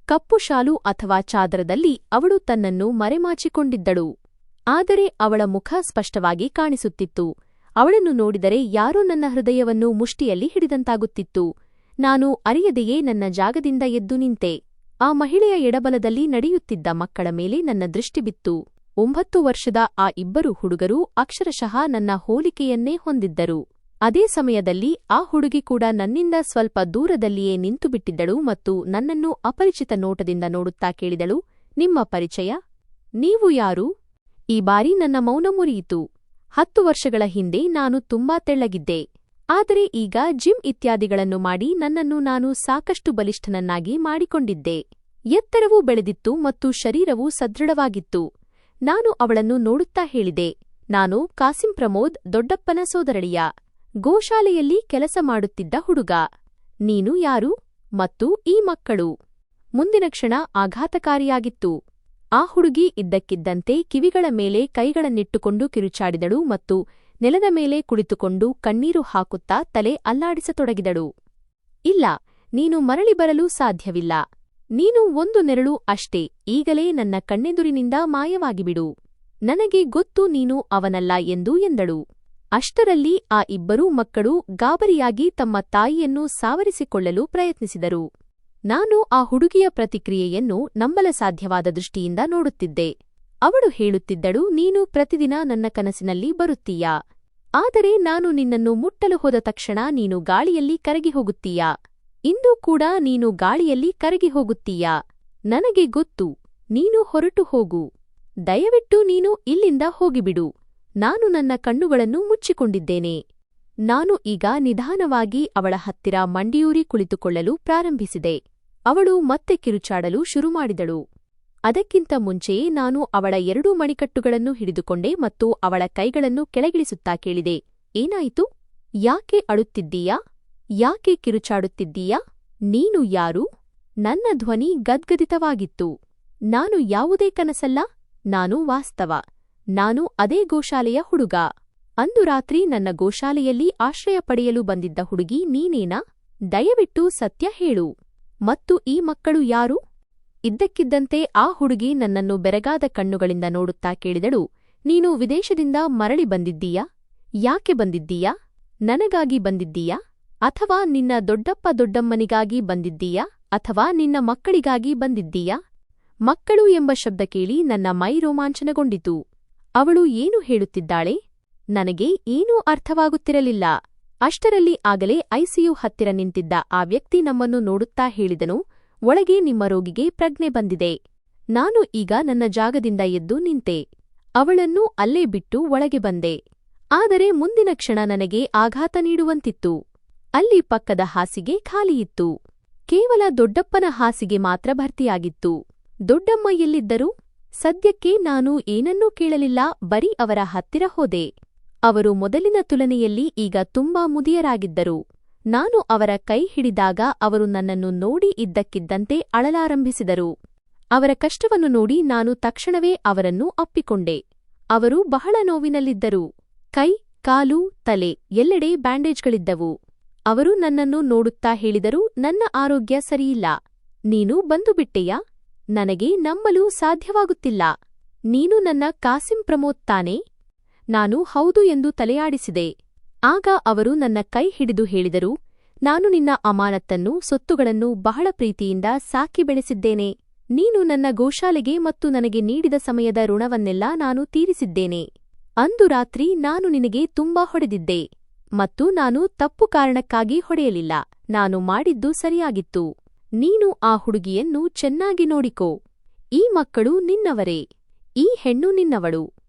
ಕಪ್ಪು ಶಾಲು ಅಥವಾ ಚಾದರದಲ್ಲಿ ಅವಳು ತನ್ನನ್ನು ಮರೆಮಾಚಿಕೊಂಡಿದ್ದಳು. ಆದರೆ ಅವಳ ಮುಖ ಸ್ಪಷ್ಟವಾಗಿ ಕಾಣಿಸುತ್ತಿತ್ತು. ಅವಳನ್ನು ನೋಡಿದರೆ ಯಾರೋ ನನ್ನ ಹೃದಯವನ್ನು ಮುಷ್ಟಿಯಲ್ಲಿ ಹಿಡಿದಂತಾಗುತ್ತಿತ್ತು. ನಾನು ಅರಿಯದೆಯೇ ನನ್ನ ಜಾಗದಿಂದ ಎದ್ದು ನಿಂತೆ. ಆ ಮಹಿಳೆಯ ಎಡಬಲದಲ್ಲಿ ನಡೆಯುತ್ತಿದ್ದ ಮಕ್ಕಳ ಮೇಲೆ ನನ್ನ ದೃಷ್ಟಿ ಬಿತ್ತು. 9 ವರ್ಷದ ಆ ಇಬ್ಬರು ಹುಡುಗರು ಅಕ್ಷರಶಃ ನನ್ನ ಹೋಲಿಕೆಯನ್ನೇ ಹೊಂದಿದ್ದರು. ಅದೇ ಸಮಯದಲ್ಲಿ ಆ ಹುಡುಗಿ ಕೂಡ ನನ್ನಿಂದ ಸ್ವಲ್ಪ ದೂರದಲ್ಲಿಯೇ ನಿಂತುಬಿಟ್ಟಿದ್ದಳು ಮತ್ತು ನನ್ನನ್ನು ಅಪರಿಚಿತ ನೋಟದಿಂದ ನೋಡುತ್ತಾ ಕೇಳಿದಳು, ನಿಮ್ಮ ಪರಿಚಯ? ನೀವು ಯಾರು? ಈ ಬಾರಿ ನನ್ನ ಮೌನ ಮುರಿಯಿತು. 10 ವರ್ಷಗಳ ಹಿಂದೆ ನಾನು ತುಂಬಾ ತೆಳ್ಳಗಿದ್ದೆ. ಆದರೆ ಈಗ ಜಿಮ್ ಇತ್ಯಾದಿಗಳನ್ನು ಮಾಡಿ ನನ್ನನ್ನು ನಾನು ಸಾಕಷ್ಟು ಬಲಿಷ್ಠನನ್ನಾಗಿ ಮಾಡಿಕೊಂಡಿದ್ದೆ. ಎತ್ತರವೂ ಬೆಳೆದಿತ್ತು ಮತ್ತು ಶರೀರವೂ ಸದೃಢವಾಗಿತ್ತು. ನಾನು ಅವಳನ್ನು ನೋಡುತ್ತಾ ಹೇಳಿದೆ, ನಾನು ಕಾಸಿಂ ಪ್ರಮೋದ್, ದೊಡ್ಡಪ್ಪನ ಸೋದರಳಿಯ. ಗೋಶಾಲೆಯಲ್ಲಿ ಕೆಲಸ ಮಾಡುತ್ತಿದ್ದ ಹುಡುಗ. ನೀನು ಯಾರು? ಮತ್ತು ಈ ಮಕ್ಕಳು? ಮುಂದಿನ ಕ್ಷಣ ಆಘಾತಕಾರಿಯಾಗಿತ್ತು. ಆ ಹುಡುಗಿ ಇದ್ದಕ್ಕಿದ್ದಂತೆ ಕಿವಿಗಳ ಮೇಲೆ ಕೈಗಳನ್ನಿಟ್ಟುಕೊಂಡು ಕಿರುಚಾಡಿದಳು ಮತ್ತು ನೆಲದ ಮೇಲೆ ಕುಳಿತುಕೊಂಡು ಕಣ್ಣೀರು ಹಾಕುತ್ತಾ ತಲೆ ಅಲ್ಲಾಡಿಸತೊಡಗಿದಳು. ಇಲ್ಲ, ನೀನು ಮರಳಿ ಬರಲು ಸಾಧ್ಯವಿಲ್ಲ. ನೀನು ಒಂದು ನೆರಳು ಅಷ್ಟೇ. ಈಗಲೇ ನನ್ನ ಕಣ್ಣೆದುರಿನಿಂದ ಮಾಯವಾಗಿಬಿಡು. ನನಗೆ ಗೊತ್ತು ನೀನು ಅವನಲ್ಲ ಎಂದಳು. ಅಷ್ಟರಲ್ಲಿ ಆ ಇಬ್ಬರೂ ಮಕ್ಕಳು ಗಾಬರಿಯಾಗಿ ತಮ್ಮ ತಾಯಿಯನ್ನು ಸಾವರಿಸಿಕೊಳ್ಳಲು ಪ್ರಯತ್ನಿಸಿದರು. ನಾನು ಆ ಹುಡುಗಿಯ ಪ್ರತಿಕ್ರಿಯೆಯನ್ನು ನಂಬಲ ಸಾಧ್ಯವಾದ ದೃಷ್ಟಿಯಿಂದ ನೋಡುತ್ತಿದ್ದೆ. ಅವಳು ಹೇಳುತ್ತಿದ್ದಳು, ನೀನು ಪ್ರತಿದಿನ ನನ್ನ ಕನಸಿನಲ್ಲಿ ಬರುತ್ತೀಯಾ? ಆದರೆ ನಾನು ನಿನ್ನನ್ನು ಮುಟ್ಟಲು ಹೋದ ತಕ್ಷಣ ನೀನು ಗಾಳಿಯಲ್ಲಿ ಕರಗಿ ಹೋಗುತ್ತೀಯಾ? ಇಂದು ಕೂಡ ನೀನು ಗಾಳಿಯಲ್ಲಿ ಕರಗಿ ಹೋಗುತ್ತೀಯಾ? ನನಗೆ ಗೊತ್ತು. ನೀನು ಹೊರಟು ಹೋಗು. ದಯವಿಟ್ಟು ನೀನು ಇಲ್ಲಿಂದ ಹೋಗಿಬಿಡು. ನಾನು ನನ್ನ ಕಣ್ಣುಗಳನ್ನು ಮುಚ್ಚಿಕೊಂಡಿದ್ದೇನೆ. ನಾನು ಈಗ ನಿಧಾನವಾಗಿ ಅವಳ ಹತ್ತಿರ ಮಂಡಿಯೂರಿ ಕುಳಿತುಕೊಳ್ಳಲು ಪ್ರಾರಂಭಿಸಿದೆ. ಅವಳು ಮತ್ತೆ ಕಿರುಚಾಡಲು ಶುರುಮಾಡಿದಳು. ಅದಕ್ಕಿಂತ ಮುಂಚೆಯೇ ನಾನು ಅವಳ 2 ಮಣಿಕಟ್ಟುಗಳನ್ನು ಹಿಡಿದುಕೊಂಡೆ ಮತ್ತು ಅವಳ ಕೈಗಳನ್ನು ಕೆಳಗಿಳಿಸುತ್ತಾ ಕೇಳಿದೆ, ಏನಾಯಿತು? ಯಾಕೆ ಅಳುತ್ತಿದ್ದೀಯಾ? ಯಾಕೆ ಕಿರುಚಾಡುತ್ತಿದ್ದೀಯಾ? ನೀನು ಯಾರು? ನನ್ನ ಧ್ವನಿ ಗದ್ಗದಿತವಾಗಿತ್ತು. ನಾನು ಯಾವುದೇ ಕನಸಲ್ಲ, ನಾನು ವಾಸ್ತವ. ನಾನು ಅದೇ ಗೋಶಾಲೆಯ ಹುಡುಗ. ಅಂದು ರಾತ್ರಿ ನನ್ನ ಗೋಶಾಲೆಯಲ್ಲಿ ಆಶ್ರಯ ಪಡೆಯಲು ಬಂದಿದ್ದ ಹುಡುಗಿ ನೀನೇನಾ? ದಯವಿಟ್ಟು ಸತ್ಯ ಹೇಳು. ಮತ್ತು ಈ ಮಕ್ಕಳು ಯಾರು? ಇದ್ದಕ್ಕಿದ್ದಂತೆ ಆ ಹುಡುಗಿ ನನ್ನನ್ನು ಬೆರಗಾದ ಕಣ್ಣುಗಳಿಂದ ನೋಡುತ್ತಾ ಕೇಳಿದಳು, ನೀನು ವಿದೇಶದಿಂದ ಮರಳಿ ಬಂದಿದ್ದೀಯಾ? ಯಾಕೆ ಬಂದಿದ್ದೀಯಾ? ನನಗಾಗಿ ಬಂದಿದ್ದೀಯಾ? ಅಥವಾ ನಿನ್ನ ದೊಡ್ಡಪ್ಪ ದೊಡ್ಡಮ್ಮನಿಗಾಗಿ ಬಂದಿದ್ದೀಯಾ? ಅಥವಾ ನಿನ್ನ ಮಕ್ಕಳಿಗಾಗಿ ಬಂದಿದ್ದೀಯಾ? ಮಕ್ಕಳು ಎಂಬ ಶಬ್ದ ಕೇಳಿ ನನ್ನ ಮೈ ರೋಮಾಂಚನಗೊಂಡಿತು. ಅವಳು ಏನು ಹೇಳುತ್ತಿದ್ದಾಳೆ? ನನಗೆ ಏನೂ ಅರ್ಥವಾಗುತ್ತಿರಲಿಲ್ಲ. ಅಷ್ಟರಲ್ಲಿ ಆಗಲೇ ಐಸಿಯು ಹತ್ತಿರ ನಿಂತಿದ್ದ ಆ ವ್ಯಕ್ತಿ ನಮ್ಮನ್ನು ನೋಡುತ್ತಾ ಹೇಳಿದನು, ಒಳಗೆ ನಿಮ್ಮ ರೋಗಿಗೆ ಪ್ರಜ್ಞೆ ಬಂದಿದೆ. ನಾನು ಈಗ ನನ್ನ ಜಾಗದಿಂದ ಎದ್ದು ನಿಂತೆ. ಅವಳನ್ನು ಅಲ್ಲೇ ಬಿಟ್ಟು ಒಳಗೆ ಬಂದೆ. ಆದರೆ ಮುಂದಿನ ಕ್ಷಣ ನನಗೆ ಆಘಾತ ನೀಡುವಂತಿತ್ತು. ಅಲ್ಲಿ ಪಕ್ಕದ ಹಾಸಿಗೆ ಖಾಲಿಯಿತ್ತು. ಕೇವಲ ದೊಡ್ಡಪ್ಪನ ಹಾಸಿಗೆ ಮಾತ್ರ ಭರ್ತಿಯಾಗಿತ್ತು. ದೊಡ್ಡಮ್ಮ ಎಲ್ಲಿದ್ದರು? ಸದ್ಯಕ್ಕೆ ನಾನು ಏನನ್ನೂ ಕೇಳಲಿಲ್ಲ, ಬರೀ ಅವರ ಹತ್ತಿರ ಹೋದೆ. ಅವರು ಮೊದಲಿನ ತುಲನೆಯಲ್ಲಿ ಈಗ ತುಂಬಾ ಮುದಿಯರಾಗಿದ್ದರು. ನಾನು ಅವರ ಕೈ ಹಿಡಿದಾಗ ಅವರು ನನ್ನನ್ನು ನೋಡಿ ಇದ್ದಕ್ಕಿದ್ದಂತೆ ಅಳಲಾರಂಭಿಸಿದರು. ಅವರ ಕಷ್ಟವನ್ನು ನೋಡಿ ನಾನು ತಕ್ಷಣವೇ ಅವರನ್ನು ಅಪ್ಪಿಕೊಂಡೆ. ಅವರು ಬಹಳ ನೋವಿನಲ್ಲಿದ್ದರು. ಕೈ, ಕಾಲು, ತಲೆ ಎಲ್ಲೆಡೆ ಬ್ಯಾಂಡೇಜ್ಗಳಿದ್ದವು. ಅವರು ನನ್ನನ್ನು ನೋಡುತ್ತಾ ಹೇಳಿದರು, ನನ್ನ ಆರೋಗ್ಯ ಸರಿಯಿಲ್ಲ. ನೀನು ಬಂದುಬಿಟ್ಟೆಯಾ? ನನಗೆ ನಂಬಲು ಸಾಧ್ಯವಾಗುತ್ತಿಲ್ಲ. ನೀನು ನನ್ನ ಕಾಸಿಂ ಪ್ರಮೋದ್ ತಾನೇ? ನಾನು ಹೌದು ಎಂದು ತಲೆಯಾಡಿಸಿದೆ. ಆಗ ಅವರು ನನ್ನ ಕೈ ಹಿಡಿದು ಹೇಳಿದರು, ನಾನು ನಿನ್ನ ಅಮಾನತನ್ನು, ಸೊತ್ತುಗಳನ್ನು ಬಹಳ ಪ್ರೀತಿಯಿಂದ ಸಾಕಿ ಬೆಳೆಸಿದ್ದೇನೆ. ನೀನು ನನ್ನ ಗೋಶಾಲೆಗೆ ಮತ್ತು ನನಗೆ ನೀಡಿದ ಸಮಯದ ಋಣವನ್ನೆಲ್ಲ ನಾನು ತೀರಿಸಿದ್ದೇನೆ. ಅಂದು ರಾತ್ರಿ ನಾನು ನಿನಗೆ ತುಂಬಾ ಹೊಡೆದಿದ್ದೆ. ಮತ್ತು ನಾನು ತಪ್ಪು ಕಾರಣಕ್ಕಾಗಿ ಹೊಡೆಯಲಿಲ್ಲ. ನಾನು ಮಾಡಿದ್ದು ಸರಿಯಾಗಿತ್ತು. ನೀನು ಆ ಹುಡುಗಿಯನ್ನು ಚೆನ್ನಾಗಿ ನೋಡಿಕೋ. ಈ ಮಕ್ಕಳು ನಿನ್ನವರೇ. ಈ ಹೆಣ್ಣು ನಿನ್ನವಳು.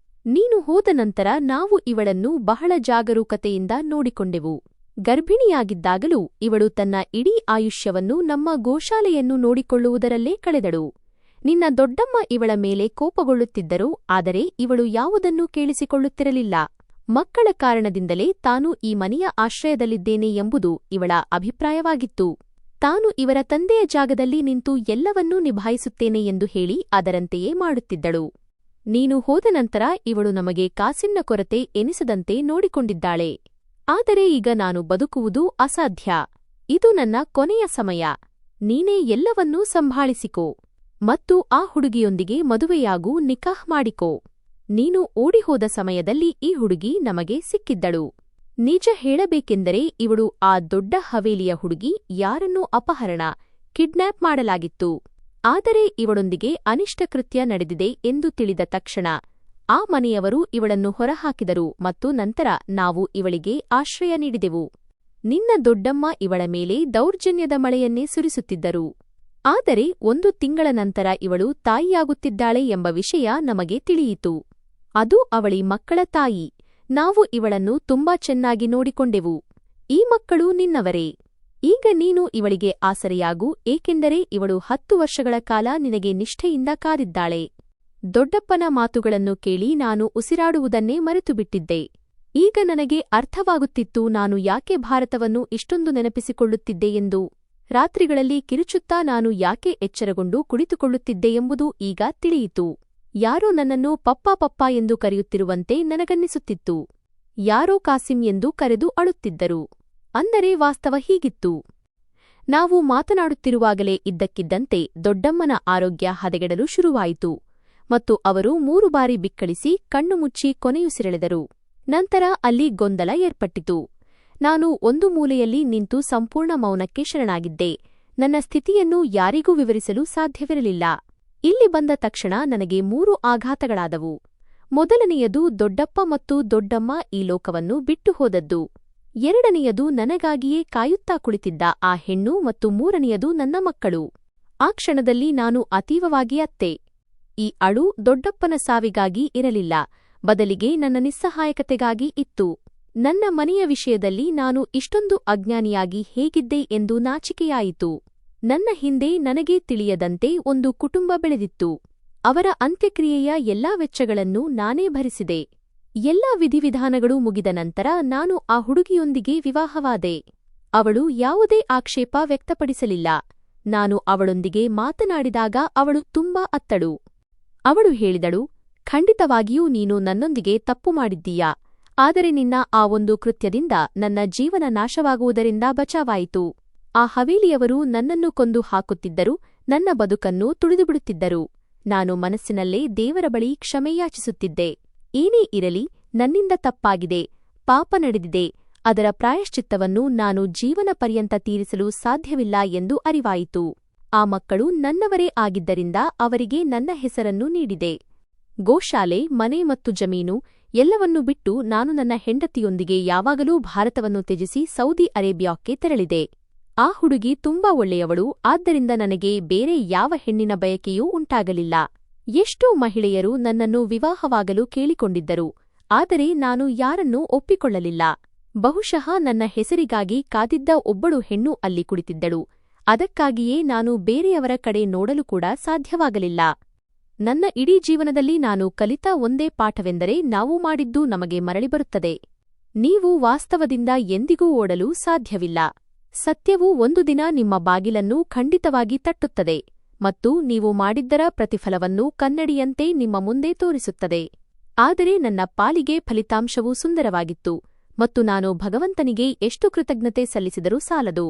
ನೀನು ಹೋದ ನಂತರ ನಾವು ಇವಳನ್ನು ಬಹಳ ಜಾಗರೂಕತೆಯಿಂದ ನೋಡಿಕೊಂಡೆವು. ಗರ್ಭಿಣಿಯಾಗಿದ್ದಾಗಲೂ ಇವಳು ತನ್ನ ಇಡೀ ಆಯುಷ್ಯವನ್ನು ನಮ್ಮ ಗೋಶಾಲೆಯನ್ನು ನೋಡಿಕೊಳ್ಳುವುದರಲ್ಲೇ ಕಳೆದಳು. ನಿನ್ನ ದೊಡ್ಡಮ್ಮ ಇವಳ ಮೇಲೆ ಕೋಪಗೊಳ್ಳುತ್ತಿದ್ದರು, ಆದರೆ ಇವಳು ಯಾವುದನ್ನೂ ಕೇಳಿಸಿಕೊಳ್ಳುತ್ತಿರಲಿಲ್ಲ. ಮಕ್ಕಳ ಕಾರಣದಿಂದಲೇ ತಾನು ಈ ಮನೆಯ ಆಶ್ರಯದಲ್ಲಿದ್ದೇನೆ ಎಂಬುದು ಇವಳ ಅಭಿಪ್ರಾಯವಾಗಿತ್ತು. ತಾನು ಇವರ ತಂದೆಯ ಜಾಗದಲ್ಲಿ ನಿಂತು ಎಲ್ಲವನ್ನೂ ನಿಭಾಯಿಸುತ್ತೇನೆ ಎಂದು ಹೇಳಿ ಅದರಂತೆಯೇ ಮಾಡುತ್ತಿದ್ದಳು. ನೀನು ಹೋದ ನಂತರ ಇವಳು ನಮಗೆ ಕಾಸಿನ ಕೊರತೆ ಎನಿಸದಂತೆ ನೋಡಿಕೊಂಡಿದ್ದಾಳೆ. ಆದರೆ ಈಗ ನಾನು ಬದುಕುವುದು ಅಸಾಧ್ಯ. ಇದು ನನ್ನ ಕೊನೆಯ ಸಮಯ. ನೀನೇ ಎಲ್ಲವನ್ನೂ ಸಂಭಾಳಿಸಿಕೋ. ಮತ್ತು ಆ ಹುಡುಗಿಯೊಂದಿಗೆ ಮದುವೆಯಾಗೂ, ನಿಕಾಹ್ ಮಾಡಿಕೋ. ನೀನು ಓಡಿಹೋದ ಸಮಯದಲ್ಲಿ ಈ ಹುಡುಗಿ ನಮಗೆ ಸಿಕ್ಕಿದ್ದಳು. ನಿಜ ಹೇಳಬೇಕೆಂದರೆ ಇವಳು ಆ ದೊಡ್ಡ ಹವೇಲಿಯ ಹುಡುಗಿ, ಯಾರನ್ನೂ ಅಪಹರಣ, ಕಿಡ್ನ್ಯಾಪ್ ಮಾಡಲಾಗಿತ್ತು. ಆದರೆ ಇವಳೊಂದಿಗೆ ಅನಿಷ್ಟ ಕೃತ್ಯ ನಡೆದಿದೆ ಎಂದು ತಿಳಿದ ತಕ್ಷಣ ಆ ಮನೆಯವರು ಇವಳನ್ನು ಹೊರಹಾಕಿದರು ಮತ್ತು ನಂತರ ನಾವು ಇವಳಿಗೆ ಆಶ್ರಯ ನೀಡಿದೆವು. ನಿನ್ನ ದೊಡ್ಡಮ್ಮ ಇವಳ ಮೇಲೆ ದೌರ್ಜನ್ಯದ ಮಳೆಯನ್ನೇ ಸುರಿಸುತ್ತಿದ್ದರು. ಆದರೆ 1 ತಿಂಗಳ ನಂತರ ಇವಳು ತಾಯಿಯಾಗುತ್ತಿದ್ದಾಳೆ ಎಂಬ ವಿಷಯ ನಮಗೆ ತಿಳಿಯಿತು. ಅದು ಅವಳಿ ಮಕ್ಕಳ ತಾಯಿ. ನಾವು ಇವಳನ್ನು ತುಂಬಾ ಚೆನ್ನಾಗಿ ನೋಡಿಕೊಂಡೆವು. ಈ ಮಕ್ಕಳು ನಿನ್ನವರೇ. ಈಗ ನೀನು ಇವಳಿಗೆ ಆಸರೆಯಾಗು, ಏಕೆಂದರೆ ಇವಳು 10 ವರ್ಷಗಳ ಕಾಲ ನಿನಗೆ ನಿಷ್ಠೆಯಿಂದ ಕಾದಿದ್ದಾಳೆ. ದೊಡ್ಡಪ್ಪನ ಮಾತುಗಳನ್ನು ಕೇಳಿ ನಾನು ಉಸಿರಾಡುವುದನ್ನೇ ಮರೆತುಬಿಟ್ಟಿದ್ದೆ. ಈಗ ನನಗೆ ಅರ್ಥವಾಗುತ್ತಿತ್ತು ನಾನು ಯಾಕೆ ಭಾರತವನ್ನು ಇಷ್ಟೊಂದು ನೆನಪಿಸಿಕೊಳ್ಳುತ್ತಿದ್ದೆ ಎಂದು. ರಾತ್ರಿಗಳಲ್ಲಿ ಕಿರುಚುತ್ತಾ ನಾನು ಯಾಕೆ ಎಚ್ಚರಗೊಂಡು ಕುಳಿತುಕೊಳ್ಳುತ್ತಿದ್ದೆ ಎಂಬುದು ಈಗ ತಿಳಿಯಿತು. ಯಾರೋ ನನ್ನನ್ನು ಪಪ್ಪಾ ಪಪ್ಪಾ ಎಂದು ಕರೆಯುತ್ತಿರುವಂತೆ ನನಗನ್ನಿಸುತ್ತಿತ್ತು. ಯಾರೋ ಕಾಸಿಂ ಎಂದು ಕರೆದು ಅಳುತ್ತಿದ್ದರು. ಅಂದರೆ ವಾಸ್ತವ ಹೀಗಿತ್ತು. ನಾವು ಮಾತನಾಡುತ್ತಿರುವಾಗಲೇ ಇದ್ದಕ್ಕಿದ್ದಂತೆ ದೊಡ್ಡಮ್ಮನ ಆರೋಗ್ಯ ಹದಗೆಡಲು ಶುರುವಾಯಿತು ಮತ್ತು ಅವರು 3 ಬಾರಿ ಬಿಕ್ಕಳಿಸಿ ಕಣ್ಣು ಮುಚ್ಚಿ ಕೊನೆಯುಸಿರೆಳೆದರು. ನಂತರ ಅಲ್ಲಿ ಗೊಂದಲ ಏರ್ಪಟ್ಟಿತು. ನಾನು ಒಂದು ಮೂಲೆಯಲ್ಲಿ ನಿಂತು ಸಂಪೂರ್ಣ ಮೌನಕ್ಕೆ ಶರಣಾಗಿದ್ದೆ. ನನ್ನ ಸ್ಥಿತಿಯನ್ನು ಯಾರಿಗೂ ವಿವರಿಸಲು ಸಾಧ್ಯವಿರಲಿಲ್ಲ. ಇಲ್ಲಿ ಬಂದ ತಕ್ಷಣ ನನಗೆ 3 ಆಘಾತಗಳಾದವು. ಮೊದಲನೆಯದು ದೊಡ್ಡಪ್ಪ ಮತ್ತು ದೊಡ್ಡಮ್ಮ ಈ ಲೋಕವನ್ನು ಬಿಟ್ಟು ಹೋದದ್ದು. ಎರಡನೆಯದು ನನಗಾಗಿಯೇ ಕಾಯುತ್ತಾ ಕುಳಿತಿದ್ದ ಆ ಹೆಣ್ಣು ಮತ್ತು ಮೂರನೆಯದು ನನ್ನ ಮಕ್ಕಳು. ಆ ಕ್ಷಣದಲ್ಲಿ ನಾನು ಅತೀವವಾಗಿ ಅತ್ತೆ. ಈ ಅಳು ದೊಡ್ಡಪ್ಪನ ಸಾವಿಗಾಗಿ ಇರಲಿಲ್ಲ, ಬದಲಿಗೆ ನನ್ನ ನಿಸ್ಸಹಾಯಕತೆಗಾಗಿ ಇತ್ತು. ನನ್ನ ಮನೆಯ ವಿಷಯದಲ್ಲಿ ನಾನು ಇಷ್ಟೊಂದು ಅಜ್ಞಾನಿಯಾಗಿ ಹೇಗಿದ್ದೆ ಎಂದು ನಾಚಿಕೆಯಾಯಿತು. ನನ್ನ ಹಿಂದೆ ನನಗೇ ತಿಳಿಯದಂತೆ ಒಂದು ಕುಟುಂಬ ಬೆಳೆದಿತ್ತು. ಅವರ ಅಂತ್ಯಕ್ರಿಯೆಯ ಎಲ್ಲಾ ವೆಚ್ಚಗಳನ್ನು ನಾನೇ ಭರಿಸಿದೆ. ಎಲ್ಲಾ ವಿಧಿವಿಧಾನಗಳು ಮುಗಿದ ನಂತರ ನಾನು ಆ ಹುಡುಗಿಯೊಂದಿಗೆ ವಿವಾಹವಾದೆ. ಅವಳು ಯಾವುದೇ ಆಕ್ಷೇಪ ವ್ಯಕ್ತಪಡಿಸಲಿಲ್ಲ. ನಾನು ಅವಳೊಂದಿಗೆ ಮಾತನಾಡಿದಾಗ ಅವಳು ತುಂಬಾ ಅತ್ತಳು. ಅವಳು ಹೇಳಿದಳು, ಖಂಡಿತವಾಗಿಯೂ ನೀನು ನನ್ನೊಂದಿಗೆ ತಪ್ಪು ಮಾಡಿದ್ದೀಯಾ, ಆದರೆ ನಿನ್ನ ಆ ಒಂದು ಕೃತ್ಯದಿಂದ ನನ್ನ ಜೀವನ ನಾಶವಾಗುವುದರಿಂದ ಬಚಾವಾಯಿತು. ಆ ಹವೇಲಿಯವರು ನನ್ನನ್ನು ಕೊಂದು ಹಾಕುತ್ತಿದ್ದರು, ನನ್ನ ಬದುಕನ್ನು ತುಳಿದುಬಿಡುತ್ತಿದ್ದರು. ನಾನು ಮನಸ್ಸಿನಲ್ಲೇ ದೇವರ ಬಳಿ ಕ್ಷಮೆಯಾಚಿಸುತ್ತಿದ್ದೆ. ಏನೇ ಇರಲಿ, ನನ್ನಿಂದ ತಪ್ಪಾಗಿದೆ, ಪಾಪ ನಡೆದಿದೆ, ಅದರ ಪ್ರಾಯಶ್ಚಿತ್ತವನ್ನು ನಾನು ಜೀವನ ಪರ್ಯಂತ ತೀರಿಸಲು ಸಾಧ್ಯವಿಲ್ಲ ಎಂದು ಅರಿವಾಯಿತು. ಆ ಮಕ್ಕಳು ನನ್ನವರೇ ಆಗಿದ್ದರಿಂದ ಅವರಿಗೆ ನನ್ನ ಹೆಸರನ್ನು ನೀಡಿದೆ. ಗೋಶಾಲೆ, ಮನೆ ಮತ್ತು ಜಮೀನು ಎಲ್ಲವನ್ನೂ ಬಿಟ್ಟು ನಾನು ನನ್ನ ಹೆಂಡತಿಯೊಂದಿಗೆ ಯಾವಾಗಲೂ ಭಾರತವನ್ನು ತ್ಯಜಿಸಿ ಸೌದಿ ಅರೇಬಿಯಾಕ್ಕೆ ತೆರಳಿದೆ. ಆ ಹುಡುಗಿ ತುಂಬಾ ಒಳ್ಳೆಯವಳು, ಆದ್ದರಿಂದ ನನಗೆ ಬೇರೆ ಯಾವ ಹೆಣ್ಣಿನ ಬಯಕೆಯೂ ಉಂಟಾಗಲಿಲ್ಲ. ಎಷ್ಟೋ ಮಹಿಳೆಯರು ನನ್ನನ್ನು ವಿವಾಹವಾಗಲು ಕೇಳಿಕೊಂಡಿದ್ದರು, ಆದರೆ ನಾನು ಯಾರನ್ನೂ ಒಪ್ಪಿಕೊಳ್ಳಲಿಲ್ಲ. ಬಹುಶಃ ನನ್ನ ಹೆಸರಿಗಾಗಿ ಕಾದಿದ್ದ ಒಬ್ಬಳು ಹೆಣ್ಣು ಅಲ್ಲಿ ಕುಳಿತಿದ್ದಳು. ಅದಕ್ಕಾಗಿಯೇ ನಾನು ಬೇರೆಯವರ ಕಡೆ ನೋಡಲು ಕೂಡ ಸಾಧ್ಯವಾಗಲಿಲ್ಲ. ನನ್ನ ಇಡೀ ಜೀವನದಲ್ಲಿ ನಾನು ಕಲಿತ ಒಂದೇ ಪಾಠವೆಂದರೆ ನಾವು ಮಾಡಿದ್ದು ನಮಗೆ ಮರಳಿ ಬರುತ್ತದೆ. ನೀವು ವಾಸ್ತವದಿಂದ ಎಂದಿಗೂ ಓಡಲು ಸಾಧ್ಯವಿಲ್ಲ. ಸತ್ಯವು ಒಂದು ದಿನ ನಿಮ್ಮ ಬಾಗಿಲನ್ನು ಖಂಡಿತವಾಗಿ ತಟ್ಟುತ್ತದೆ ಮತ್ತು ನೀವು ಮಾಡಿದ್ದರ ಪ್ರತಿಫಲವನ್ನು ಕನ್ನಡಿಯಂತೆ ನಿಮ್ಮ ಮುಂದೆ ತೋರಿಸುತ್ತದೆ. ಆದರೆ ನನ್ನ ಪಾಲಿಗೆ ಫಲಿತಾಂಶವು ಸುಂದರವಾಗಿತ್ತು ಮತ್ತು ನಾನು ಭಗವಂತನಿಗೆ ಎಷ್ಟು ಕೃತಜ್ಞತೆ ಸಲ್ಲಿಸಿದರೂ ಸಾಲದು.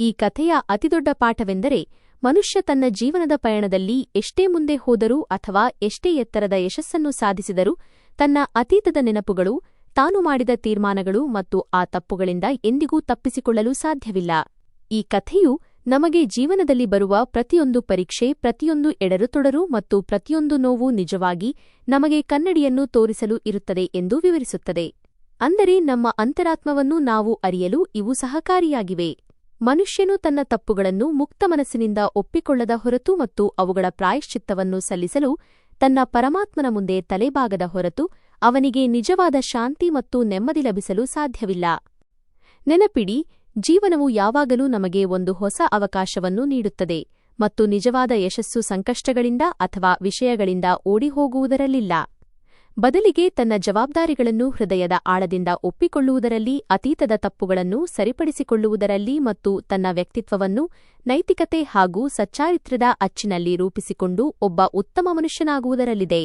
ಈ ಕಥೆಯ ಅತಿದೊಡ್ಡ ಪಾಠವೆಂದರೆ, ಮನುಷ್ಯ ತನ್ನ ಜೀವನದ ಪಯಣದಲ್ಲಿ ಎಷ್ಟೇ ಮುಂದೆ ಹೋದರೂ ಅಥವಾ ಎಷ್ಟೇ ಎತ್ತರದ ಯಶಸ್ಸನ್ನು ಸಾಧಿಸಿದರೂ ತನ್ನ ಅತೀತದ ನೆನಪುಗಳು, ತಾನು ಮಾಡಿದ ತೀರ್ಮಾನಗಳು ಮತ್ತು ಆ ತಪ್ಪುಗಳಿಂದ ಎಂದಿಗೂ ತಪ್ಪಿಸಿಕೊಳ್ಳಲು ಸಾಧ್ಯವಿಲ್ಲ. ಈ ಕಥೆಯು ನಮಗೆ ಜೀವನದಲ್ಲಿ ಬರುವ ಪ್ರತಿಯೊಂದು ಪರೀಕ್ಷೆ, ಪ್ರತಿಯೊಂದು ಎಡರುತೊಡರು ಮತ್ತು ಪ್ರತಿಯೊಂದು ನೋವು ನಿಜವಾಗಿ ನಮಗೆ ಕನ್ನಡಿಯನ್ನು ತೋರಿಸಲು ಇರುತ್ತದೆ ಎಂದು ವಿವರಿಸುತ್ತದೆ. ಅಂದರೆ ನಮ್ಮ ಅಂತರಾತ್ಮವನ್ನು ನಾವು ಅರಿಯಲು ಇವು ಸಹಕಾರಿಯಾಗಿವೆ. ಮನುಷ್ಯನು ತನ್ನ ತಪ್ಪುಗಳನ್ನು ಮುಕ್ತ ಮನಸ್ಸಿನಿಂದ ಒಪ್ಪಿಕೊಳ್ಳದ ಹೊರತು ಮತ್ತು ಅವುಗಳ ಪ್ರಾಯಶ್ಚಿತ್ತವನ್ನು ಸಲ್ಲಿಸಲು ತನ್ನ ಪರಮಾತ್ಮನ ಮುಂದೆ ತಲೆಬಾಗದ ಹೊರತು ಅವನಿಗೆ ನಿಜವಾದ ಶಾಂತಿ ಮತ್ತು ನೆಮ್ಮದಿ ಲಭಿಸಲು ಸಾಧ್ಯವಿಲ್ಲ. ನೆನಪಿಡಿ, ಜೀವನವು ಯಾವಾಗಲೂ ನಮಗೆ ಒಂದು ಹೊಸ ಅವಕಾಶವನ್ನು ನೀಡುತ್ತದೆ ಮತ್ತು ನಿಜವಾದ ಯಶಸ್ಸು ಸಂಕಷ್ಟಗಳಿಂದ ಅಥವಾ ವಿಷಯಗಳಿಂದ ಓಡಿಹೋಗುವುದರಲ್ಲಿಲ್ಲ. ಬದಲಿಗೆ ತನ್ನ ಜವಾಬ್ದಾರಿಗಳನ್ನು ಹೃದಯದ ಆಳದಿಂದ ಒಪ್ಪಿಕೊಳ್ಳುವುದರಲ್ಲಿ, ಅತೀತದ ತಪ್ಪುಗಳನ್ನು ಸರಿಪಡಿಸಿಕೊಳ್ಳುವುದರಲ್ಲಿ ಮತ್ತು ತನ್ನ ವ್ಯಕ್ತಿತ್ವವನ್ನು ನೈತಿಕತೆ ಹಾಗೂ ಸಚ್ಚಾರಿತ್ರ್ಯದ ಅಚ್ಚಿನಲ್ಲಿ ರೂಪಿಸಿಕೊಂಡು ಒಬ್ಬ ಉತ್ತಮ ಮನುಷ್ಯನಾಗುವುದರಲ್ಲಿದೆ.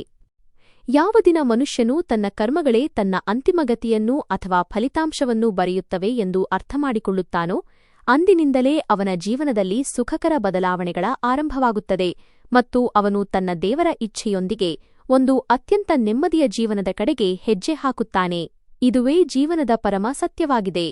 ಯಾವ ದಿನ ಮನುಷ್ಯನು ತನ್ನ ಕರ್ಮಗಳೇ ತನ್ನ ಅಂತಿಮಗತಿಯನ್ನು ಅಥವಾ ಫಲಿತಾಂಶವನ್ನು ಬರೆಯುತ್ತವೆ ಎಂದು ಅರ್ಥಮಾಡಿಕೊಳ್ಳುತ್ತಾನೋ, ಅಂದಿನಿಂದಲೇ ಅವನ ಜೀವನದಲ್ಲಿ ಸುಖಕರ ಬದಲಾವಣೆಗಳ ಆರಂಭವಾಗುತ್ತದೆ ಮತ್ತು ಅವನು ತನ್ನ ದೇವರ ಇಚ್ಛೆಯೊಂದಿಗೆ ಒಂದು ಅತ್ಯಂತ ನೆಮ್ಮದಿಯ ಜೀವನದ ಕಡೆಗೆ ಹೆಜ್ಜೆ ಹಾಕುತ್ತಾನೆ. ಇದುವೇ ಜೀವನದ ಪರಮ ಸತ್ಯವಾಗಿದೆ.